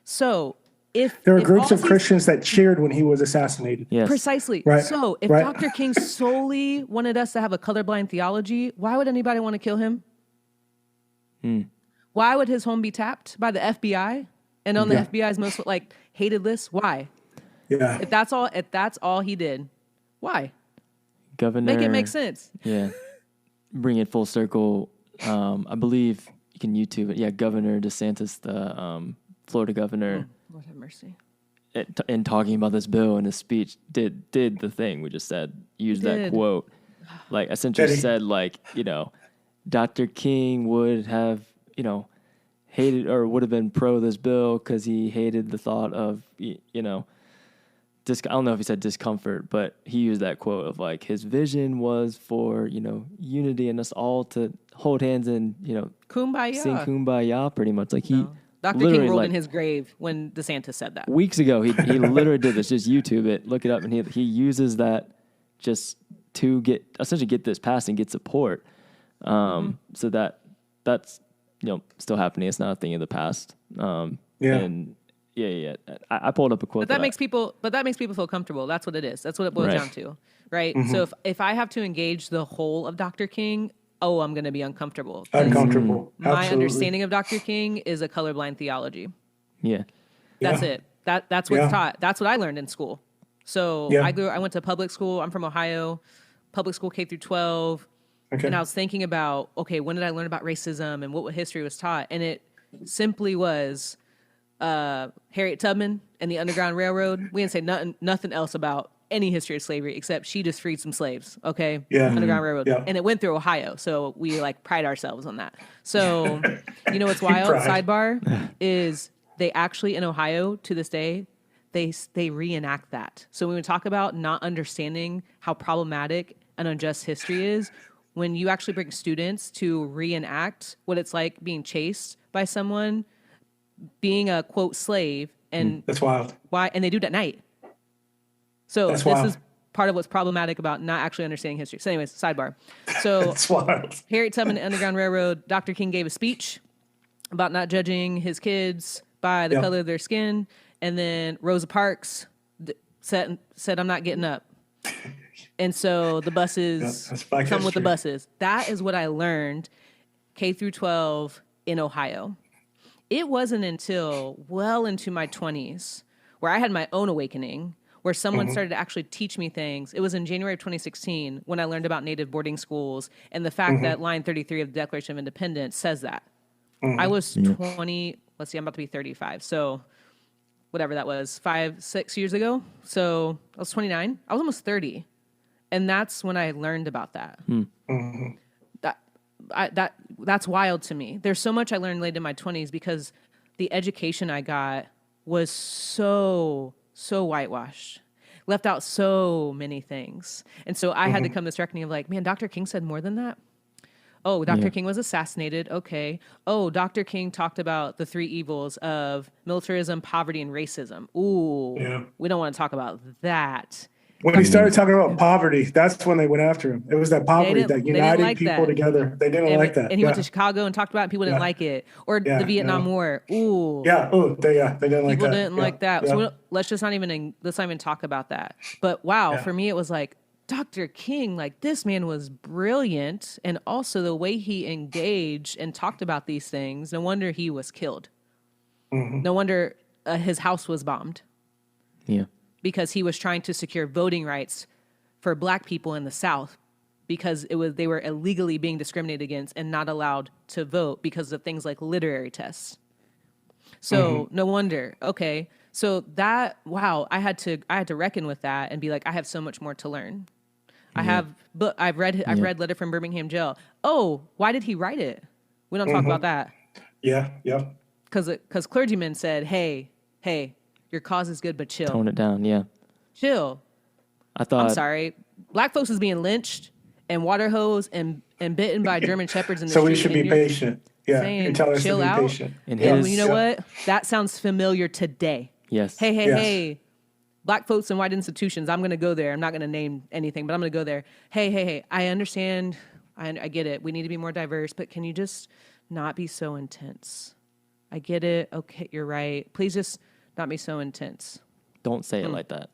So if there were groups of Christians that cheered when he was assassinated. Yes. Precisely. Right. So if Dr. King solely wanted us to have a colorblind theology, why would anybody want to kill him? Why would his home be tapped by the FBI and on the FBI's most hated list? Why? Yeah. If that's all he did, why? Governor, make it make sense. Yeah. Bring it full circle. I believe you can YouTube it. Yeah, Governor DeSantis, the Florida governor. Lord have mercy. In talking about this bill in his speech, did the thing we just said. Used that quote. Like, essentially said, Dr. King would have, hated or would have been pro this bill because he hated the thought of, I don't know if he said discomfort, but he used that quote of his vision was for, unity and us all to hold hands and, kumbaya. Sing kumbaya pretty much. Dr. King rolled in his grave when DeSantis said that. Weeks ago, he literally did this. Just YouTube it, look it up, and he uses that just to essentially get this passed and get support. So that's still happening. It's not a thing of the past. And I pulled up a quote. But that makes people feel comfortable. That's what it is. That's what it boils down to, right? So if I have to engage the whole of Dr. King, I'm going to be uncomfortable. Uncomfortable. My understanding of Dr. King is a colorblind theology. Yeah. That's it. That's what's taught. That's what I learned in school. So I went to public school. I'm from Ohio, public school K through 12. Okay. And I was thinking about, when did I learn about racism and what history was taught? And it simply was Harriet Tubman and the Underground Railroad. We didn't say nothing else about any history of slavery except she just freed some slaves. Okay. Yeah. Underground Railroad. Yeah. And it went through Ohio. So we pride ourselves on that. So, what's wild? Sidebar is they actually in Ohio to this day, they reenact that. So when we talk about not understanding how problematic an unjust history is, when you actually bring students to reenact what it's like being chased by someone, being a quote slave, and that's wild. Why? And they do it at night. So this is part of what's problematic about not actually understanding history. So anyways, sidebar. So Harriet Tubman, the Underground Railroad, Dr. King gave a speech about not judging his kids by the color of their skin. And then Rosa Parks said, I'm not getting up. And so the buses come with the buses. That is what I learned K through 12 in Ohio. It wasn't until well into my 20s where I had my own awakening, where someone started to actually teach me things. It was in January of 2016 when I learned about native boarding schools and the fact that line 33 of the Declaration of Independence says that. I was 20, let's see, I'm about to be 35. So whatever that was, 5-6 years ago. So I was 29. I was almost 30. And that's when I learned about that. That's wild to me. There's so much I learned late in my 20s because the education I got was so whitewashed, left out so many things. And so I had to come to this reckoning of like, man, Dr. King said more than that. Oh, Dr. King was assassinated. Okay. Oh, Dr. King talked about the three evils of militarism, poverty, and racism. Ooh, we don't want to talk about that. When he started talking about poverty, that's when they went after him. It was that poverty that united people together. They didn't like that. And he went to Chicago and talked about it, and people didn't like it. Or the Vietnam War. Ooh. Yeah. Oh, they didn't like that. People didn't like that. So let's not even talk about that. But wow, for me, it was like, Dr. King, like this man was brilliant. And also the way he engaged and talked about these things, no wonder he was killed. No wonder his house was bombed. Yeah. Because he was trying to secure voting rights for Black people in the South because they were illegally being discriminated against and not allowed to vote because of things like literary tests. So no wonder. Okay. So that, wow, I had to reckon with that and be like, I have so much more to learn. I've read Letter from Birmingham Jail. Oh, why did he write it? We don't talk about that. Yeah. Because clergymen said, hey, your cause is good, but chill. Tone it down, yeah. Chill. I'm sorry. Black folks is being lynched and water hosed and bitten by German shepherds in the street. So we should be patient. Yeah, saying, you're telling us to chill be out. patient. Well, you know what? That sounds familiar today. Yes. Hey. Black folks in white institutions. I'm going to go there. I'm not going to name anything, but I'm going to go there. Hey. I understand. I get it. We need to be more diverse, but can you just not be so intense? I get it. Okay, you're right. Please just not be so intense. Don't say it like that.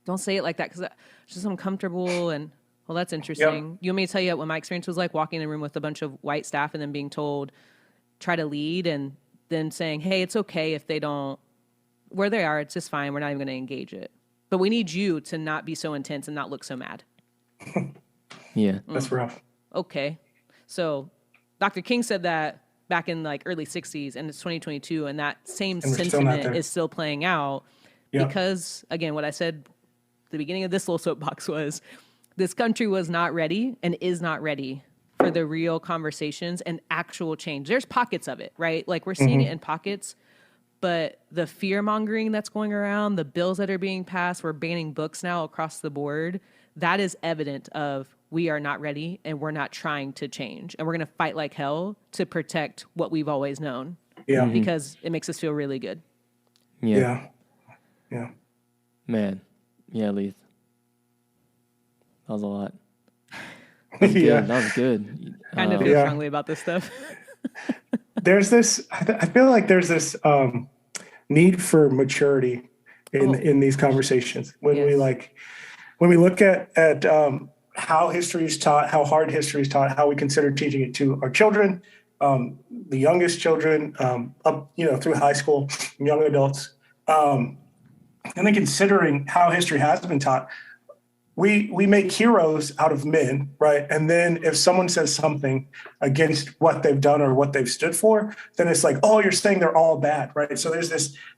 Don't say it like that because it's just uncomfortable and, well, that's interesting. Yep. You want me to tell you what my experience was like walking in a room with a bunch of white staff and then being told, try to lead, and then saying, hey, it's okay if they don't, where they are, it's just fine. We're not even going to engage it. But we need you to not be so intense and not look so mad. Yeah. That's rough. Okay. So Dr. King said that back in like early 60s, and it's 2022, and that same sentiment is still playing out because, again, what I said at the beginning of this little soapbox was this country was not ready and is not ready for the real conversations and actual change. There's pockets of it, right? Like we're seeing it in pockets, but the fear mongering that's going around, the bills that are being passed, we're banning books now across the board. That is evident of we are not ready and we're not trying to change. And we're going to fight like hell to protect what we've always known. Yeah. Because it makes us feel really good. Yeah. Man. Yeah, Leith. That was a lot. That was good. Kind of feel strongly about this stuff. There's this, I feel like there's this need for maturity in these conversations. When we look at how history is taught, how hard history is taught, how we consider teaching it to our children, the youngest children, up through high school, young adults, and then considering how history has been taught, we make heroes out of men, right? And then if someone says something against what they've done or what they've stood for, then it's like, oh, you're saying they're all bad, right? So there's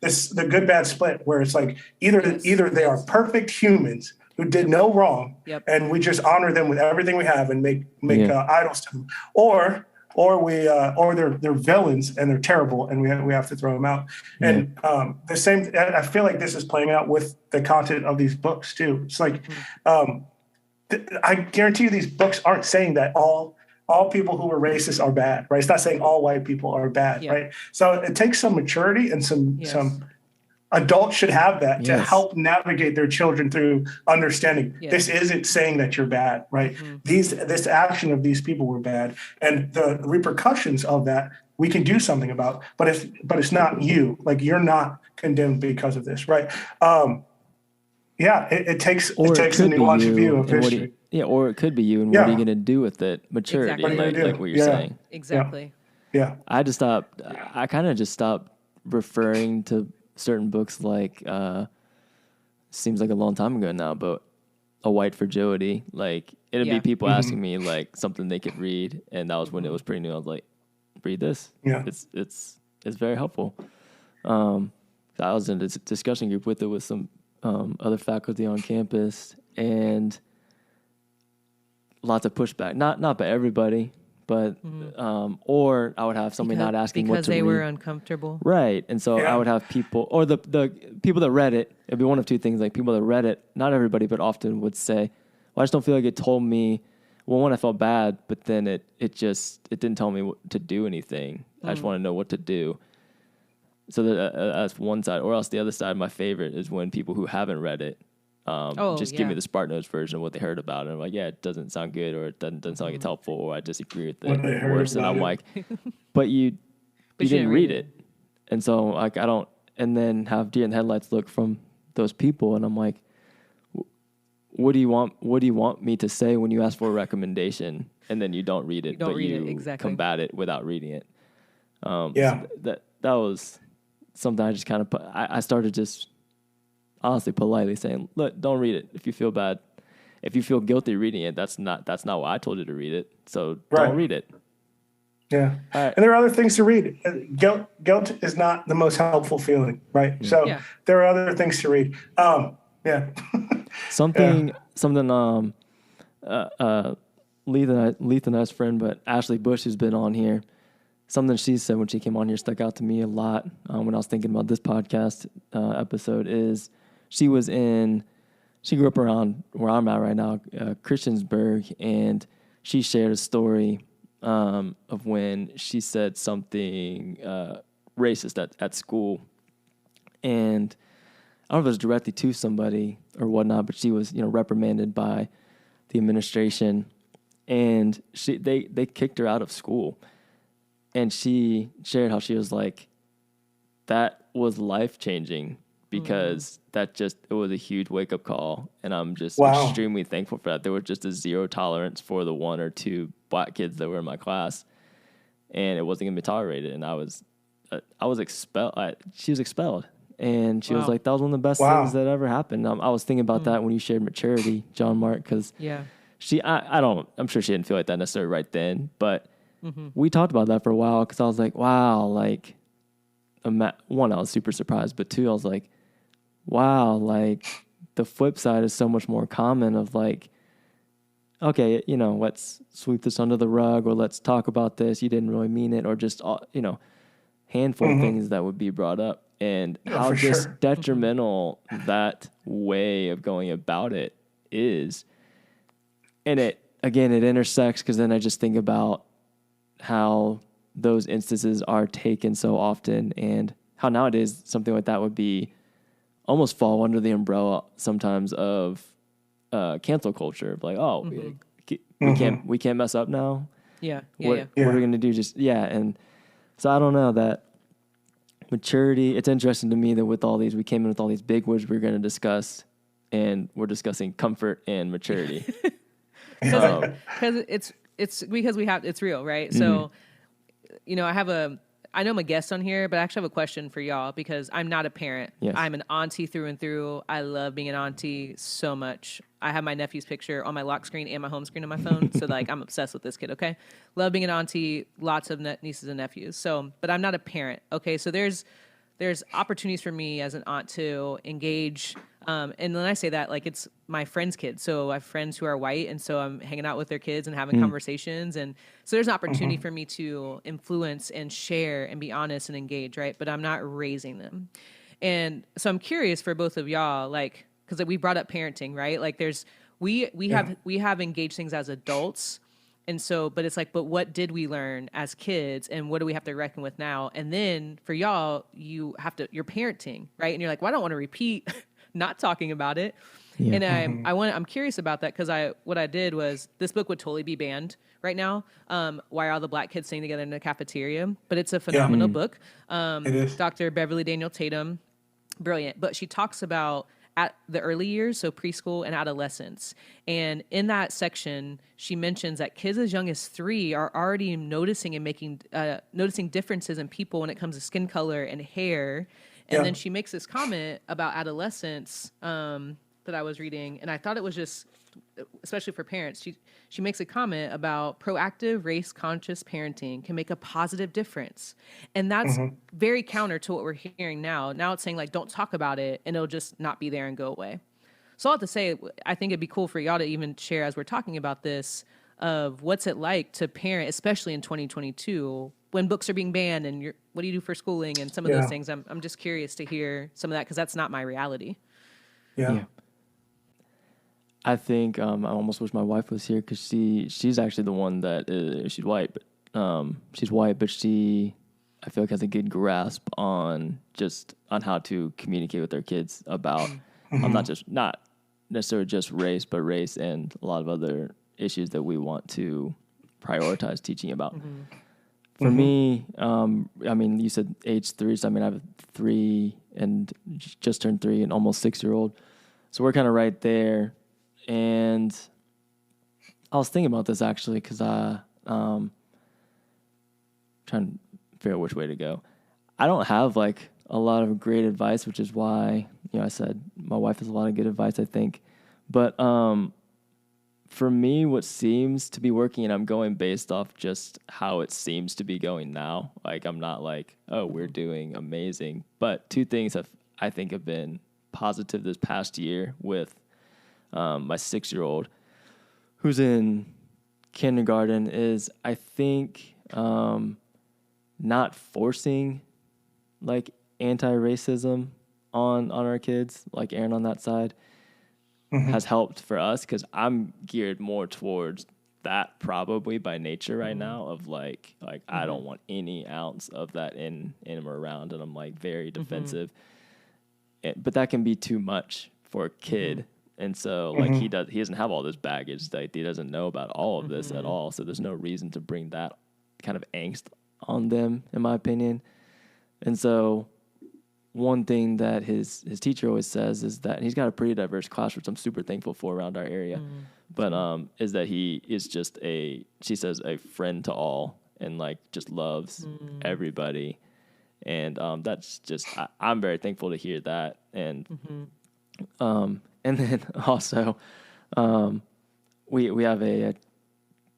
the good bad split where it's like either they are perfect humans who did no wrong, and we just honor them with everything we have and make idols to them, or they're villains and they're terrible and we have to throw them out. And the same, I feel like this is playing out with the content of these books too. It's like I guarantee you these books aren't saying that all people who are racist are bad, right? It's not saying all white people are bad, right? So it takes some maturity and some adults should have that to help navigate their children through understanding. This isn't saying that you're bad, right? This action of these people were bad, and the repercussions of that we can do something about. But it's not you. Like you're not condemned because of this, right? It takes a nuanced view of history. Or it could be you, and what are you going to do with it? Maturity, like what you're saying. Exactly. Yeah. I kind of just stopped referring to certain books like seems like a long time ago now, but A White Fragility. Like it'd be people asking me like something they could read, and that was when it was pretty new. I was like, read this. Yeah, it's very helpful. I was in a discussion group with it with some other faculty on campus, and lots of pushback. Not by everybody, but or I would have somebody not asking what to read. Because they were uncomfortable. Right. And so I would have people, or the people that read it, it'd be one of two things. Like people that read it, not everybody, but often would say, well, I just don't feel like it told me, well, one, I felt bad, but then it didn't tell me what to do anything. I just want to know what to do. So that's one side. Or else the other side, my favorite, is when people who haven't read it give me the Spark Notes version of what they heard about it. And I'm like, yeah, it doesn't sound good, or it doesn't sound like it's helpful, or I disagree with it worse. And I'm like, but you didn't read it. And so like I don't, and then have deer in the headlights look from those people, and I'm like, what do you want me to say when you ask for a recommendation and then you don't read it, but you combat it without reading it? So that was something I just kind of I started just honestly politely saying, look, don't read it if you feel bad. If you feel guilty reading it, that's not why I told you to read it. So don't read it. Yeah. Right. And there are other things to read. Guilt is not the most helpful feeling, right? So there are other things to read. Something Leith and I's friend, but Ashley Bush, who's been on here, something she said when she came on here stuck out to me a lot when I was thinking about this podcast episode is she grew up around where I'm at right now, Christiansburg, and she shared a story of when she said something racist at school. And I don't know if it was directly to somebody or whatnot, but she was, reprimanded by the administration, and they kicked her out of school. And she shared how she was like, that was life-changing because it was a huge wake-up call. And I'm just extremely thankful for that. There was just a zero tolerance for the one or two black kids that were in my class, and it wasn't going to be tolerated. And I was expelled. She was expelled. And she was like, that was one of the best things that ever happened. I was thinking about that when you shared maturity, John-Mark, because I'm sure she didn't feel like that necessarily right then, but we talked about that for a while because I was like, wow, like, one, I was super surprised, but two, I was like, wow, like, the flip side is so much more common of like, okay, let's sweep this under the rug, or let's talk about this, you didn't really mean it, or just, handful of things that would be brought up. And how just detrimental that way of going about it is. And it intersects because then I just think about how those instances are taken so often, and how nowadays something like that would be almost fall under the umbrella sometimes of cancel culture. Like, we can't mess up now. What are we going to do? And so I don't know that. Maturity, it's interesting to me that we came in with all these big words we're going to discuss, and we're discussing comfort and maturity. Because it's because it's real, right? So, I know I'm a guest on here, but I actually have a question for y'all because I'm not a parent. Yes. I'm an auntie through and through. I love being an auntie so much. I have my nephew's picture on my lock screen and my home screen on my phone. So like, I'm obsessed with this kid. Okay. Love being an auntie, lots of nieces and nephews. So, but I'm not a parent. Okay. So there's opportunities for me as an aunt to engage. And when I say that, like, it's my friends' kids. So I have friends who are white, and so I'm hanging out with their kids and having conversations. And so there's an opportunity for me to influence and share and be honest and engage, right? But I'm not raising them. And so I'm curious for both of y'all, like, because we brought up parenting, right? Like, we have engaged things as adults. And so, but it's like, but what did we learn as kids, and what do we have to reckon with now? And then for y'all, you're parenting, right? And you're like, well, I don't want to repeat not talking about it. Yeah. And I'm curious about that because what I did was, this book would totally be banned right now. Why Are All the Black Kids Sitting Together in the Cafeteria? But it's a phenomenal book. It is. Dr. Beverly Daniel Tatum, brilliant. But she talks about at the early years, so preschool and adolescence. And in that section, she mentions that kids as young as 3 are already noticing and noticing differences in people when it comes to skin color and hair. And then she makes this comment about adolescence that I was reading, and I thought it was just, especially for parents, she makes a comment about proactive race-conscious parenting can make a positive difference. And that's very counter to what we're hearing now. Now it's saying, like, don't talk about it, and it'll just not be there and go away. So I'll have to say, I think it'd be cool for y'all to even share, as we're talking about this, of what's it like to parent, especially in 2022 when books are being banned and what do you do for schooling and some of those things. I'm just curious to hear some of that because that's not my reality. Yeah. I think I almost wish my wife was here because she's actually the one that she's white, but she I feel like has a good grasp on how to communicate with their kids about not necessarily just race, but race and a lot of other issues that we want to prioritize teaching about. For me, I mean, you said age 3, so I mean, I have a 3 and just turned 3 and almost 6-year-old. So we're kind of right there. And I was thinking about this actually because trying to figure out which way to go. I don't have like a lot of great advice, which is why, I said my wife has a lot of good advice, I think. But for me, what seems to be working, and I'm going based off just how it seems to be going now. Like, I'm not like, oh, we're doing amazing. But 2 things I think have been positive this past year with my 6-year-old who's in kindergarten is, I think, not forcing like anti-racism on our kids, like Aaron on that side, has helped for us because I'm geared more towards that probably by nature right now of like I don't want any ounce of that in him or around, and I'm like very defensive. But that can be too much for a kid. And so like he doesn't have all this baggage, like he doesn't know about all of this at all. So there's no reason to bring that kind of angst on them, in my opinion. And so one thing that his teacher always says is that, and he's got a pretty diverse class, which I'm super thankful for around our area, but is that he is just she says, a friend to all and like just loves everybody. And that's just, I'm very thankful to hear that. And then also we have a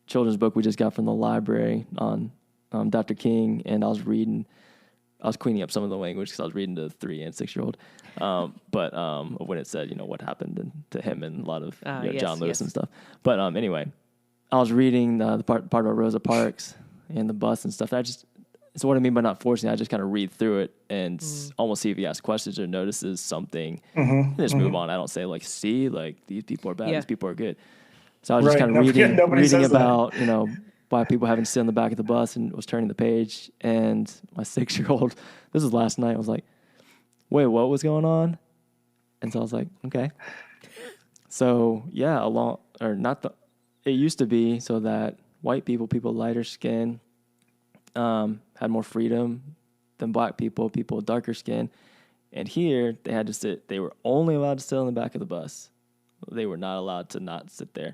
children's book we just got from the library on Dr. King, and I was cleaning up some of the language because I was reading to the 3 and 6-year-old. But when it said, what happened to him and a lot of John Lewis and stuff. But anyway, I was reading the part about Rosa Parks and the bus and stuff. So what I mean by not forcing, I just kind of read through it and almost see if he asks questions or notices something. And just move on. I don't say like, see, like these people are bad, these people are good. So I was just kind of reading about, why people having to sit on the back of the bus, and was turning the page. And my 6-year-old, this was last night, was like, wait, what was going on? And so I was like, okay. So yeah, it used to be so that white people lighter skin, had more freedom than black people with darker skin. And here they were only allowed to sit on the back of the bus. They were not allowed to not sit there.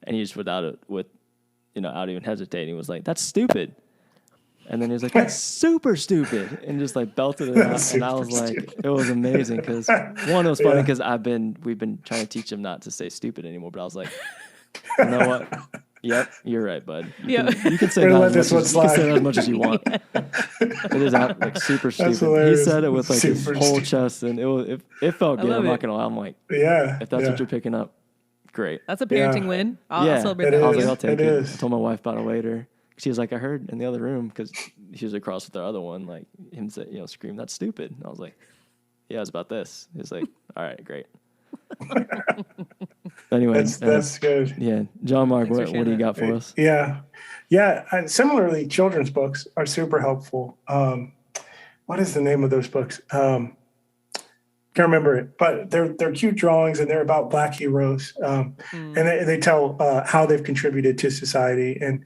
And he just without even hesitating was like, that's stupid. And then he was like, that's super stupid. And just like belted it out. And I was like, it was amazing. Cause one, it was funny because we've been trying to teach him not to say stupid anymore. But I was like, you know what? Yep, you're right, bud. You can say that as much as you want. It is like super stupid. He said it with like his whole chest, and it felt good. I'm not gonna lie. I'm like, if that's what you're picking up, great. That's a parenting win. I'll celebrate that. I was like, I'll take it. I told my wife about it later. She was like, I heard in the other room because she was across with the other one, like him say, scream, that's stupid. And I was like, yeah, it's about this. He was like, all right, great. Anyway, that's good. Yeah, John-Mark, what do you got for us? Yeah. And similarly, children's books are super helpful. What is the name of those books? Can't remember it, but they're cute drawings, and they're about Black heroes, and they tell how they've contributed to society. And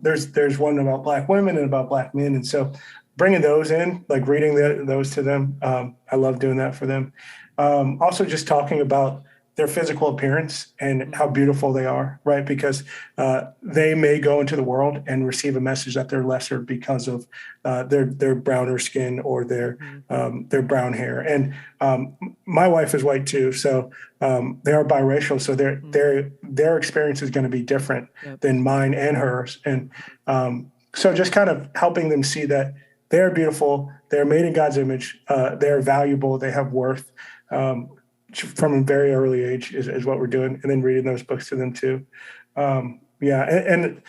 there's one about Black women and about Black men, and so bringing those in, like reading those to them, I love doing that for them. Also, just talking about their physical appearance and how beautiful they are, right? Because they may go into the world and receive a message that they're lesser because of their browner skin or their brown hair. And my wife is white too, so they are biracial. So their experience is going to be different than mine and hers. And so just kind of helping them see that they're beautiful, they're made in God's image, they're valuable, they have worth. From a very early age is what we're doing, and then reading those books to them too. Yeah. And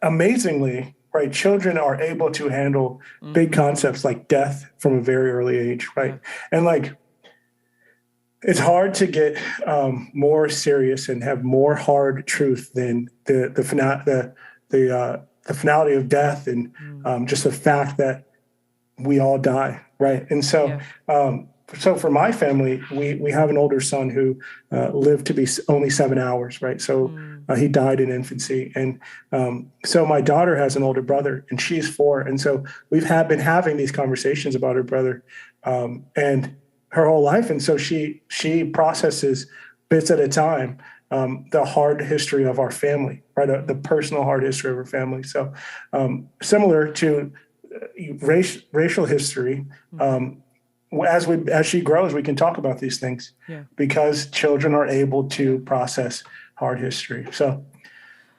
amazingly, right, children are able to handle big concepts like death from a very early age, right? And like, it's hard to get more serious and have more hard truth than the finality of death, and just the fact that we all die, right? And so, so for my family, we have an older son who lived to be only 7 hours, right? So he died in infancy, and so my daughter has an older brother, and she's 4, and so we've been having these conversations about her brother, and her whole life, and so she processes bits at a time the hard history of our family, right? The personal hard history of our family. So similar to racial history, as she grows, we can talk about these things because children are able to process hard history. So,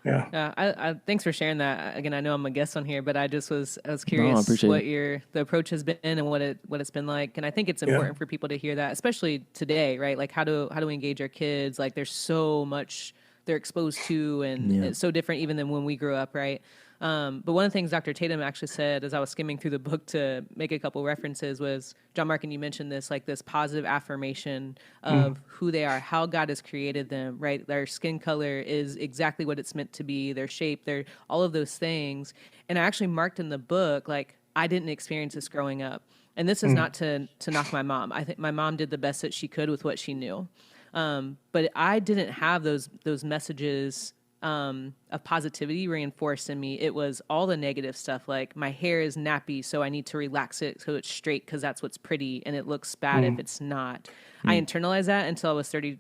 yeah. I thanks for sharing that. Again, I know I'm a guest on here, but I was curious what the approach has been and what it's been like. And I think it's important for people to hear that, especially today, right? Like how do we engage our kids? Like there's so much they're exposed to, and it's so different even than when we grew up, right? But one of the things Dr. Tatum actually said as I was skimming through the book to make a couple references was, John-Mark, and you mentioned this, like this positive affirmation of who they are, how God has created them, right? Their skin color is exactly what it's meant to be, their shape, their all of those things. And I actually marked in the book, like, I didn't experience this growing up. And this is not to knock my mom. I think my mom did the best that she could with what she knew. But I didn't have those messages of positivity reinforced in me. It was all the negative stuff, like my hair is nappy, so I need to relax it so it's straight because that's what's pretty, and it looks bad if it's not. I internalized that until I was 30.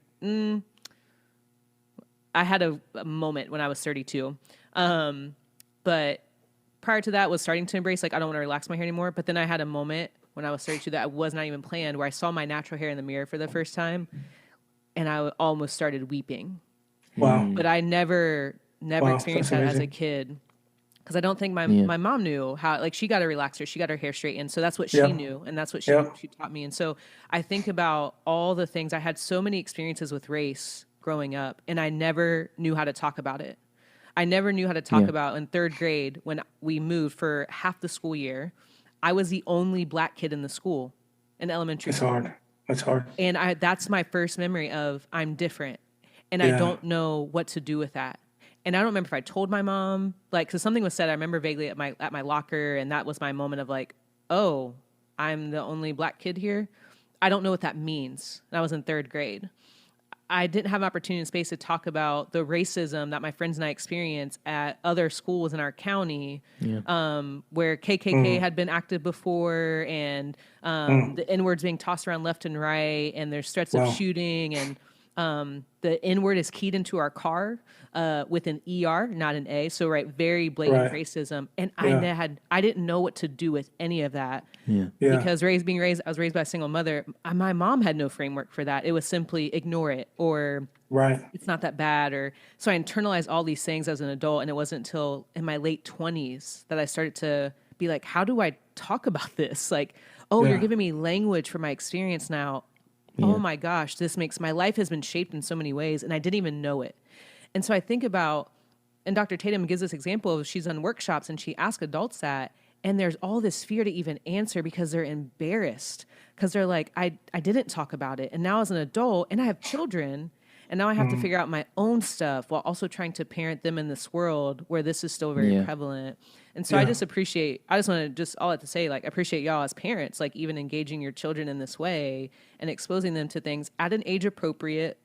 I had a moment when I was 32. But prior to that was starting to embrace, like, I don't want to relax my hair anymore. But then I had a moment when I was 32 that was not even planned, where I saw my natural hair in the mirror for the first time, and I almost started weeping. Wow. But I never experienced that as a kid, because I don't think my mom knew how, like, she got a relaxer, she got her hair straightened. So that's what she knew, and that's what she taught me. And so I think about all the things. I had so many experiences with race growing up, and I never knew how to talk about it. I never knew how to talk about, in 3rd grade, when we moved for half the school year, I was the only black kid in the school, in elementary school. That's hard. And that's my first memory of, I'm different. And I don't know what to do with that. And I don't remember if I told my mom, like, because something was said, I remember vaguely at my locker, and that was my moment of like, oh, I'm the only black kid here. I don't know what that means. And I was in 3rd grade. I didn't have opportunity and space to talk about the racism that my friends and I experienced at other schools in our county, where KKK had been active before, and the N-words being tossed around left and right, and there's threats of shooting, and the N-word is keyed into our car with an ER, not an A. So, very blatant racism. And I didn't know what to do with any of that. Because I was raised by a single mother. My mom had no framework for that. It was simply ignore it, or it's not that bad. So I internalized all these things as an adult. And it wasn't until in my late 20s that I started to be like, how do I talk about this? Like, you're giving me language for my experience now. Oh my gosh, this makes my life has been shaped in so many ways, and I didn't even know it. And so I think about, and Dr. Tatum gives this example of, she's on workshops and she asks adults that, and there's all this fear to even answer because they're embarrassed, because they're like, I didn't talk about it. And now as an adult, and I have children, and now I have to figure out my own stuff while also trying to parent them in this world where this is still very prevalent. And so I just want to all I have to say, like, I appreciate y'all as parents, like, even engaging your children in this way and exposing them to things at an age appropriate.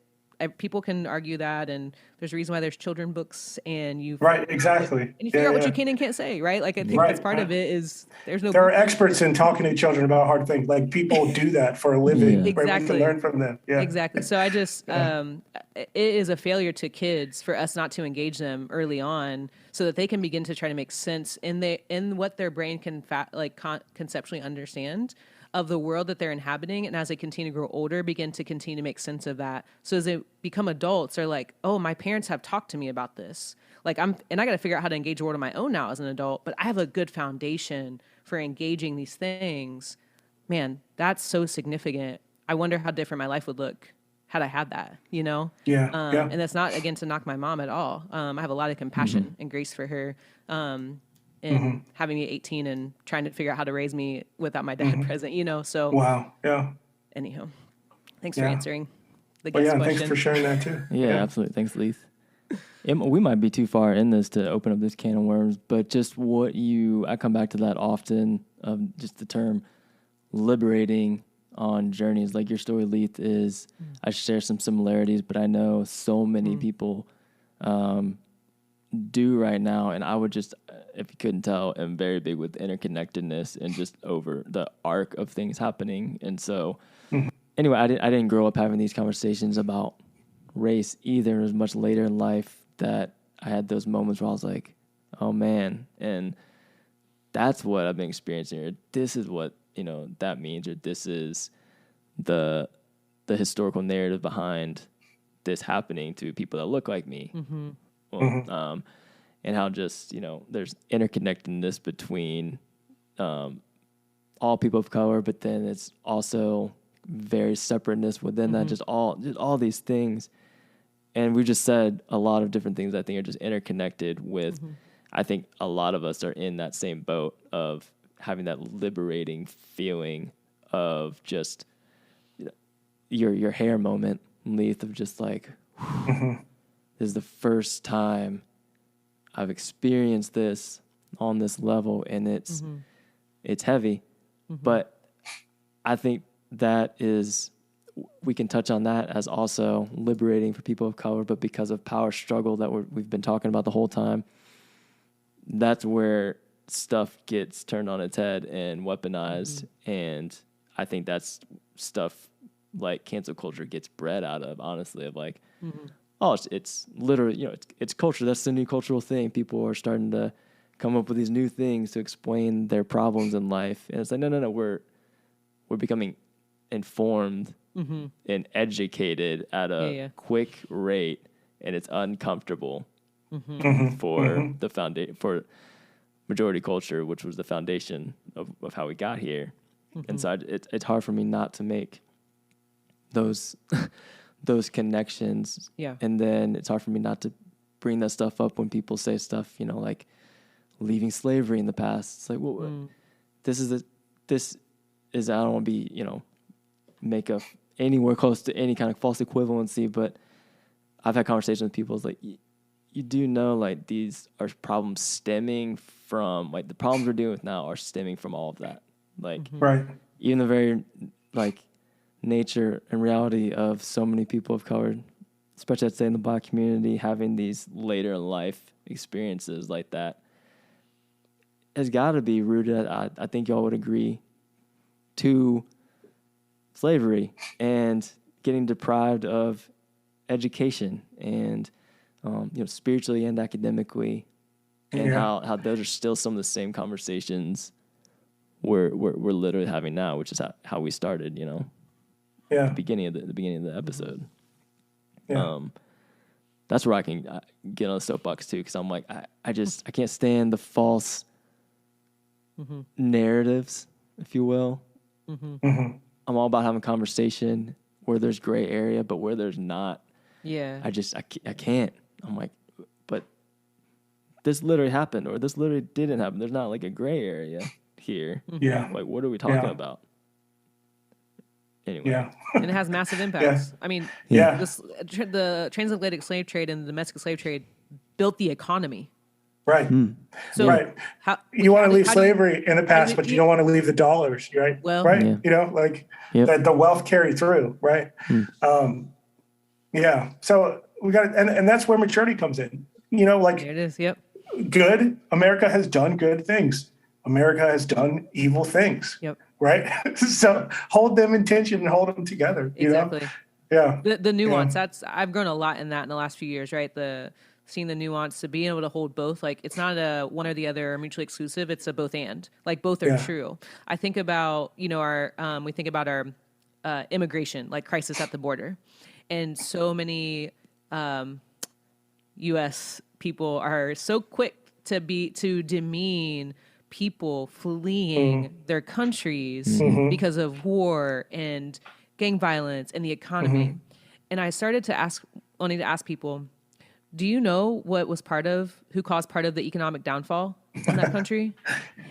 People can argue that, and there's a reason why there's children books, and you exactly, and you figure out what you can and can't say, right? Like, I think that's part of it. Is there are experts in talking to children about hard things. Like, people do that for a living. Exactly. We can learn from them. Exactly. So I just it is a failure to kids for us not to engage them early on, so that they can begin to try to make sense in what their brain can conceptually understand of the world that they're inhabiting, and as they continue to grow older, begin to continue to make sense of that. So as they become adults, they're like, oh, my parents have talked to me about this. Like, I got to figure out how to engage the world on my own now as an adult, but I have a good foundation for engaging these things. Man, that's so significant. I wonder how different my life would look had I had that, you know? Yeah. And that's not, again, to knock my mom at all. I have a lot of compassion and grace for her. And having me 18 and trying to figure out how to raise me without my dad present, you know? So, wow. Yeah. anyhow, thanks for answering the Well, guest yeah, question. thanks for sharing that too. Yeah, absolutely. Thanks, Leith. We might be too far in this to open up this can of worms, but just I come back to that often, of just the term liberating on journeys. Like your story, Leith, is, I share some similarities, but I know so many people do right now. And I would just, if you couldn't tell, am very big with interconnectedness and just over the arc of things happening. And so anyway, I didn't grow up having these conversations about race either. It was much later in life that I had those moments where I was like, oh man, and that's what I've been experiencing, or this is what, that means, or this is the historical narrative behind this happening to people that look like me. Well, and how just, there's interconnectedness between all people of color, but then it's also very separateness within that, just all these things. And we just said a lot of different things I think are just interconnected with, I think a lot of us are in that same boat of having that liberating feeling of just your hair moment, Leith, of just like, this is the first time I've experienced this on this level, and it's heavy. But I think that is, we can touch on that as also liberating for people of color, but because of power struggle that we've been talking about the whole time, that's where stuff gets turned on its head and weaponized. And I think that's stuff like cancel culture gets bred out of, honestly, of like, oh, it's literally, it's culture. That's the new cultural thing. People are starting to come up with these new things to explain their problems in life. And it's like, no, we're becoming informed and educated at a quick rate, and it's uncomfortable for the for majority culture, which was the foundation of how we got here. And so it's hard for me not to make those connections. Yeah. And then it's hard for me not to bring that stuff up when people say stuff, like leaving slavery in the past. It's like, well, this is I don't want to be, make anywhere close to any kind of false equivalency, but I've had conversations with people. It's like, you do know, like, these are problems stemming from, like, the problems we're dealing with now are stemming from all of that. Like, right. Even the very, like, nature and reality of so many people of color, especially I'd say in the Black community, having these later in life experiences like that has got to be rooted, I think y'all would agree, to slavery and getting deprived of education and spiritually and academically, and how those are still some of the same conversations we're literally having now, which is how we started, the beginning of the episode. That's where I can get on the soapbox too, because I'm like, I can't stand the false narratives, if you will. I'm all about having a conversation where there's gray area, but where there's not, I can't. I'm like, but this literally happened, or this literally didn't happen. There's not like a gray area here. Yeah. Like, what are we talking about? Anyway. Yeah. And it has massive impacts. I mean, the transatlantic slave trade and the domestic slave trade built the economy. Right. So right. You want to leave slavery in the past, but you don't want to leave the dollars, right? Well, right. The wealth carried through, right? So we got, and that's where maturity comes in. There it is. Yep. Good. America has done good things. America has done evil things. Yep. Right. So hold them in tension and hold them together. Exactly. Yeah. The nuance. I've grown a lot in that in the last few years. Right. Seeing the nuance, to being able to hold both, like, it's not a one or the other mutually exclusive. It's a both and, like, both are true. I think about, we think about our immigration, like crisis at the border, and so many U.S. people are so quick to demean people fleeing their countries because of war and gang violence and the economy. And I started wanting to ask people, do you know who caused part of the economic downfall in that country?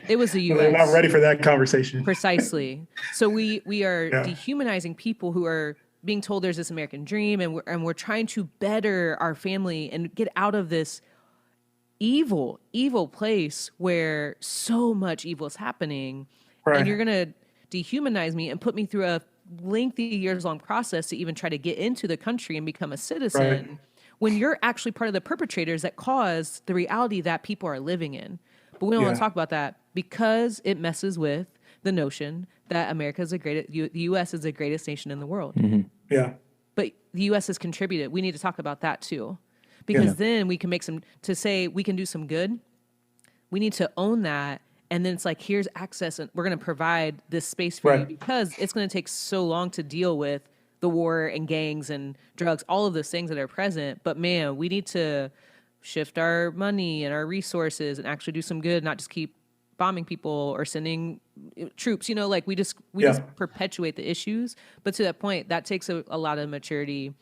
It was the U.S. They're not ready for that conversation. Precisely. So we are dehumanizing people who are being told there's this American dream, and we're trying to better our family and get out of this evil place where so much evil is happening. Right. And you're going to dehumanize me and put me through a lengthy years-long process to even try to get into the country and become a citizen. Right. When you're actually part of the perpetrators that cause the reality that people are living in. But we don't want to talk about that because it messes with the notion that the U.S. is the greatest nation in the world. Mm-hmm. Yeah. But the U.S. has contributed. We need to talk about that too. Because then we can to say we can do some good. We need to own that. And then it's like, here's access, and we're going to provide this space for you because it's going to take so long to deal with the war and gangs and drugs, all of those things that are present. But man, we need to shift our money and our resources and actually do some good, not just keep bombing people or sending troops, like we just perpetuate the issues. But to that point, that takes a lot of maturity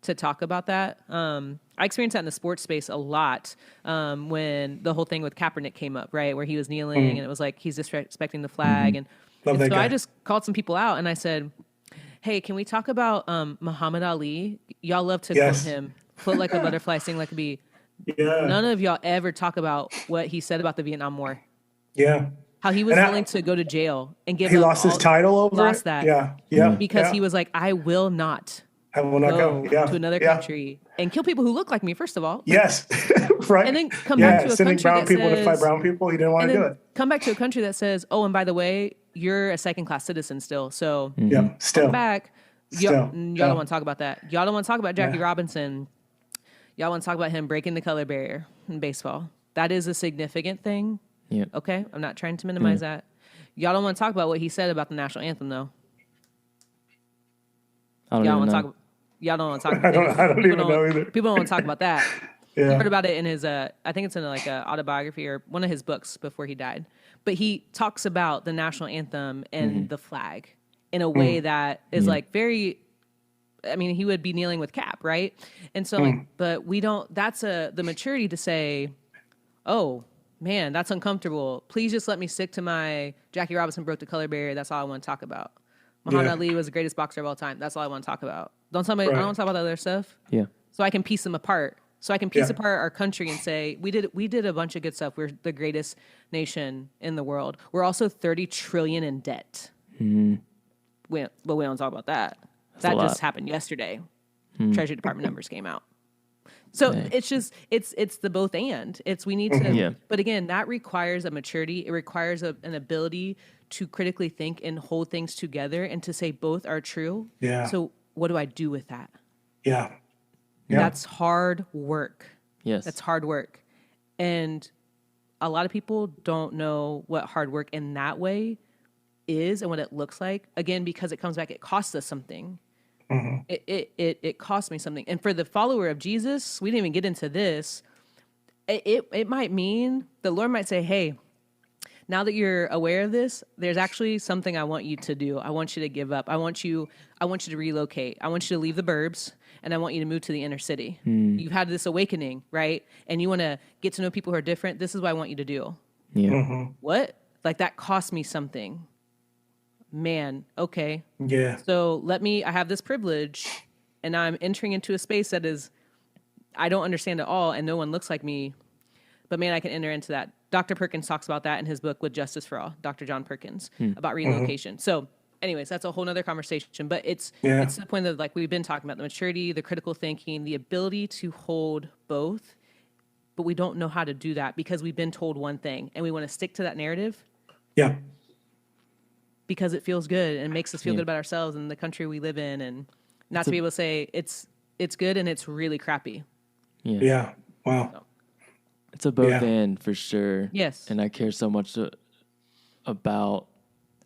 to talk about that. I experienced that in the sports space a lot when the whole thing with Kaepernick came up, right? Where he was kneeling and it was like, he's disrespecting the flag. And so I just called some people out and I said, hey, can we talk about Muhammad Ali? Y'all love to quote him, float like a butterfly, sing like a bee. Yeah. None of y'all ever talk about what he said about the Vietnam War. Yeah. How he was willing to go to jail and give he lost his title over lost that. Yeah. Yeah. Because he was like, I will not go to another country and kill people who look like me, first of all. Yes. Right. And then come back to a sending country brown people to fight brown people. He didn't want to do it. Come back to a country that says, oh, and by the way, you're a second-class citizen still. So still come back. Y'all don't want to talk about that. Y'all don't want to talk about Jackie Robinson. Y'all want to talk about him breaking the color barrier in baseball. That is a significant thing. Yeah. Okay? I'm not trying to minimize that. Y'all don't want to talk about what he said about the national anthem, though. Y'all don't want to talk about I don't even know either. People don't want to talk about that. I heard about it in his, I think it's in like a autobiography or one of his books before he died. But he talks about the national anthem and the flag in a way that is like very, I mean, he would be kneeling with Cap, right? And so but we don't, that's the maturity to say, oh man, that's uncomfortable. Please just let me stick to my Jackie Robinson broke the color barrier. That's all I want to talk about. Muhammad Ali was the greatest boxer of all time. That's all I want to talk about. Don't tell me, I don't want to talk about other stuff. Yeah. So I can piece them apart. So I can piece apart our country and say, we did a bunch of good stuff. We're the greatest nation in the world. We're also 30 trillion in debt. Mm-hmm. But we don't talk about that. That just happened yesterday. Treasury Department numbers came out. So it's just, it's the both and. We need to, but again, that requires a maturity. It requires an ability to critically think and hold things together and to say both are true. Yeah. So what do I do with that? Yeah. That's hard work. Yes. That's hard work. And a lot of people don't know what hard work in that way is and what it looks like. Again, because it comes back, it costs us something. Mm-hmm. It cost me something. And for the follower of Jesus, we didn't even get into this. It might mean the Lord might say, hey, now that you're aware of this, there's actually something I want you to do. I want you to give up. I want you to relocate. I want you to leave the burbs and I want you to move to the inner city. You've had this awakening, right? And you want to get to know people who are different. This is what I want you to do. Yeah. Mm-hmm. What? Like that cost me something. Man, okay. Yeah. So I have this privilege and I'm entering into a space that is, I don't understand at all and no one looks like me, but man, I can enter into that. Dr. Perkins talks about that in his book With Justice for All, Dr. John Perkins, about relocation. So anyways, that's a whole nother conversation, but it's to the point that like we've been talking about the maturity, the critical thinking, the ability to hold both, but we don't know how to do that because we've been told one thing and we want to stick to that narrative. Yeah. Because it feels good and makes us feel good about ourselves and the country we live in, and not to be able to say it's good and it's really crappy. Yeah. Yeah. Wow. So. It's a both and for sure. Yes. And I care so much about,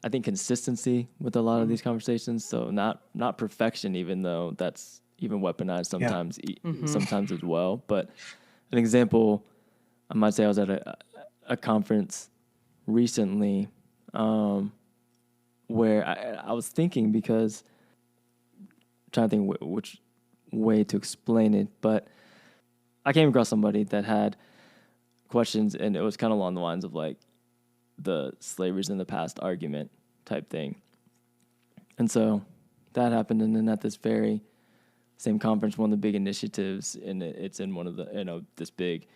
I think, consistency with a lot of these conversations. So not perfection, even though that's even weaponized sometimes, sometimes as well. But an example, I might say I was at a conference recently where I was thinking, because I'm trying to think which way to explain it, but I came across somebody that had questions, and it was kind of along the lines of like the slavery's in the past argument type thing. And so that happened, and then at this very same conference, one of the big initiatives, and it's in one of the, this big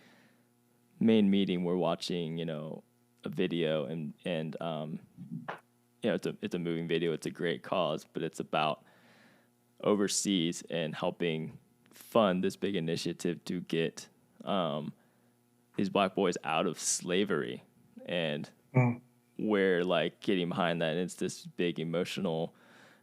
main meeting, we're watching, a video, and it's a moving video. It's a great cause, but it's about overseas and helping fund this big initiative to get these black boys out of slavery. And we're like getting behind that, and it's this big emotional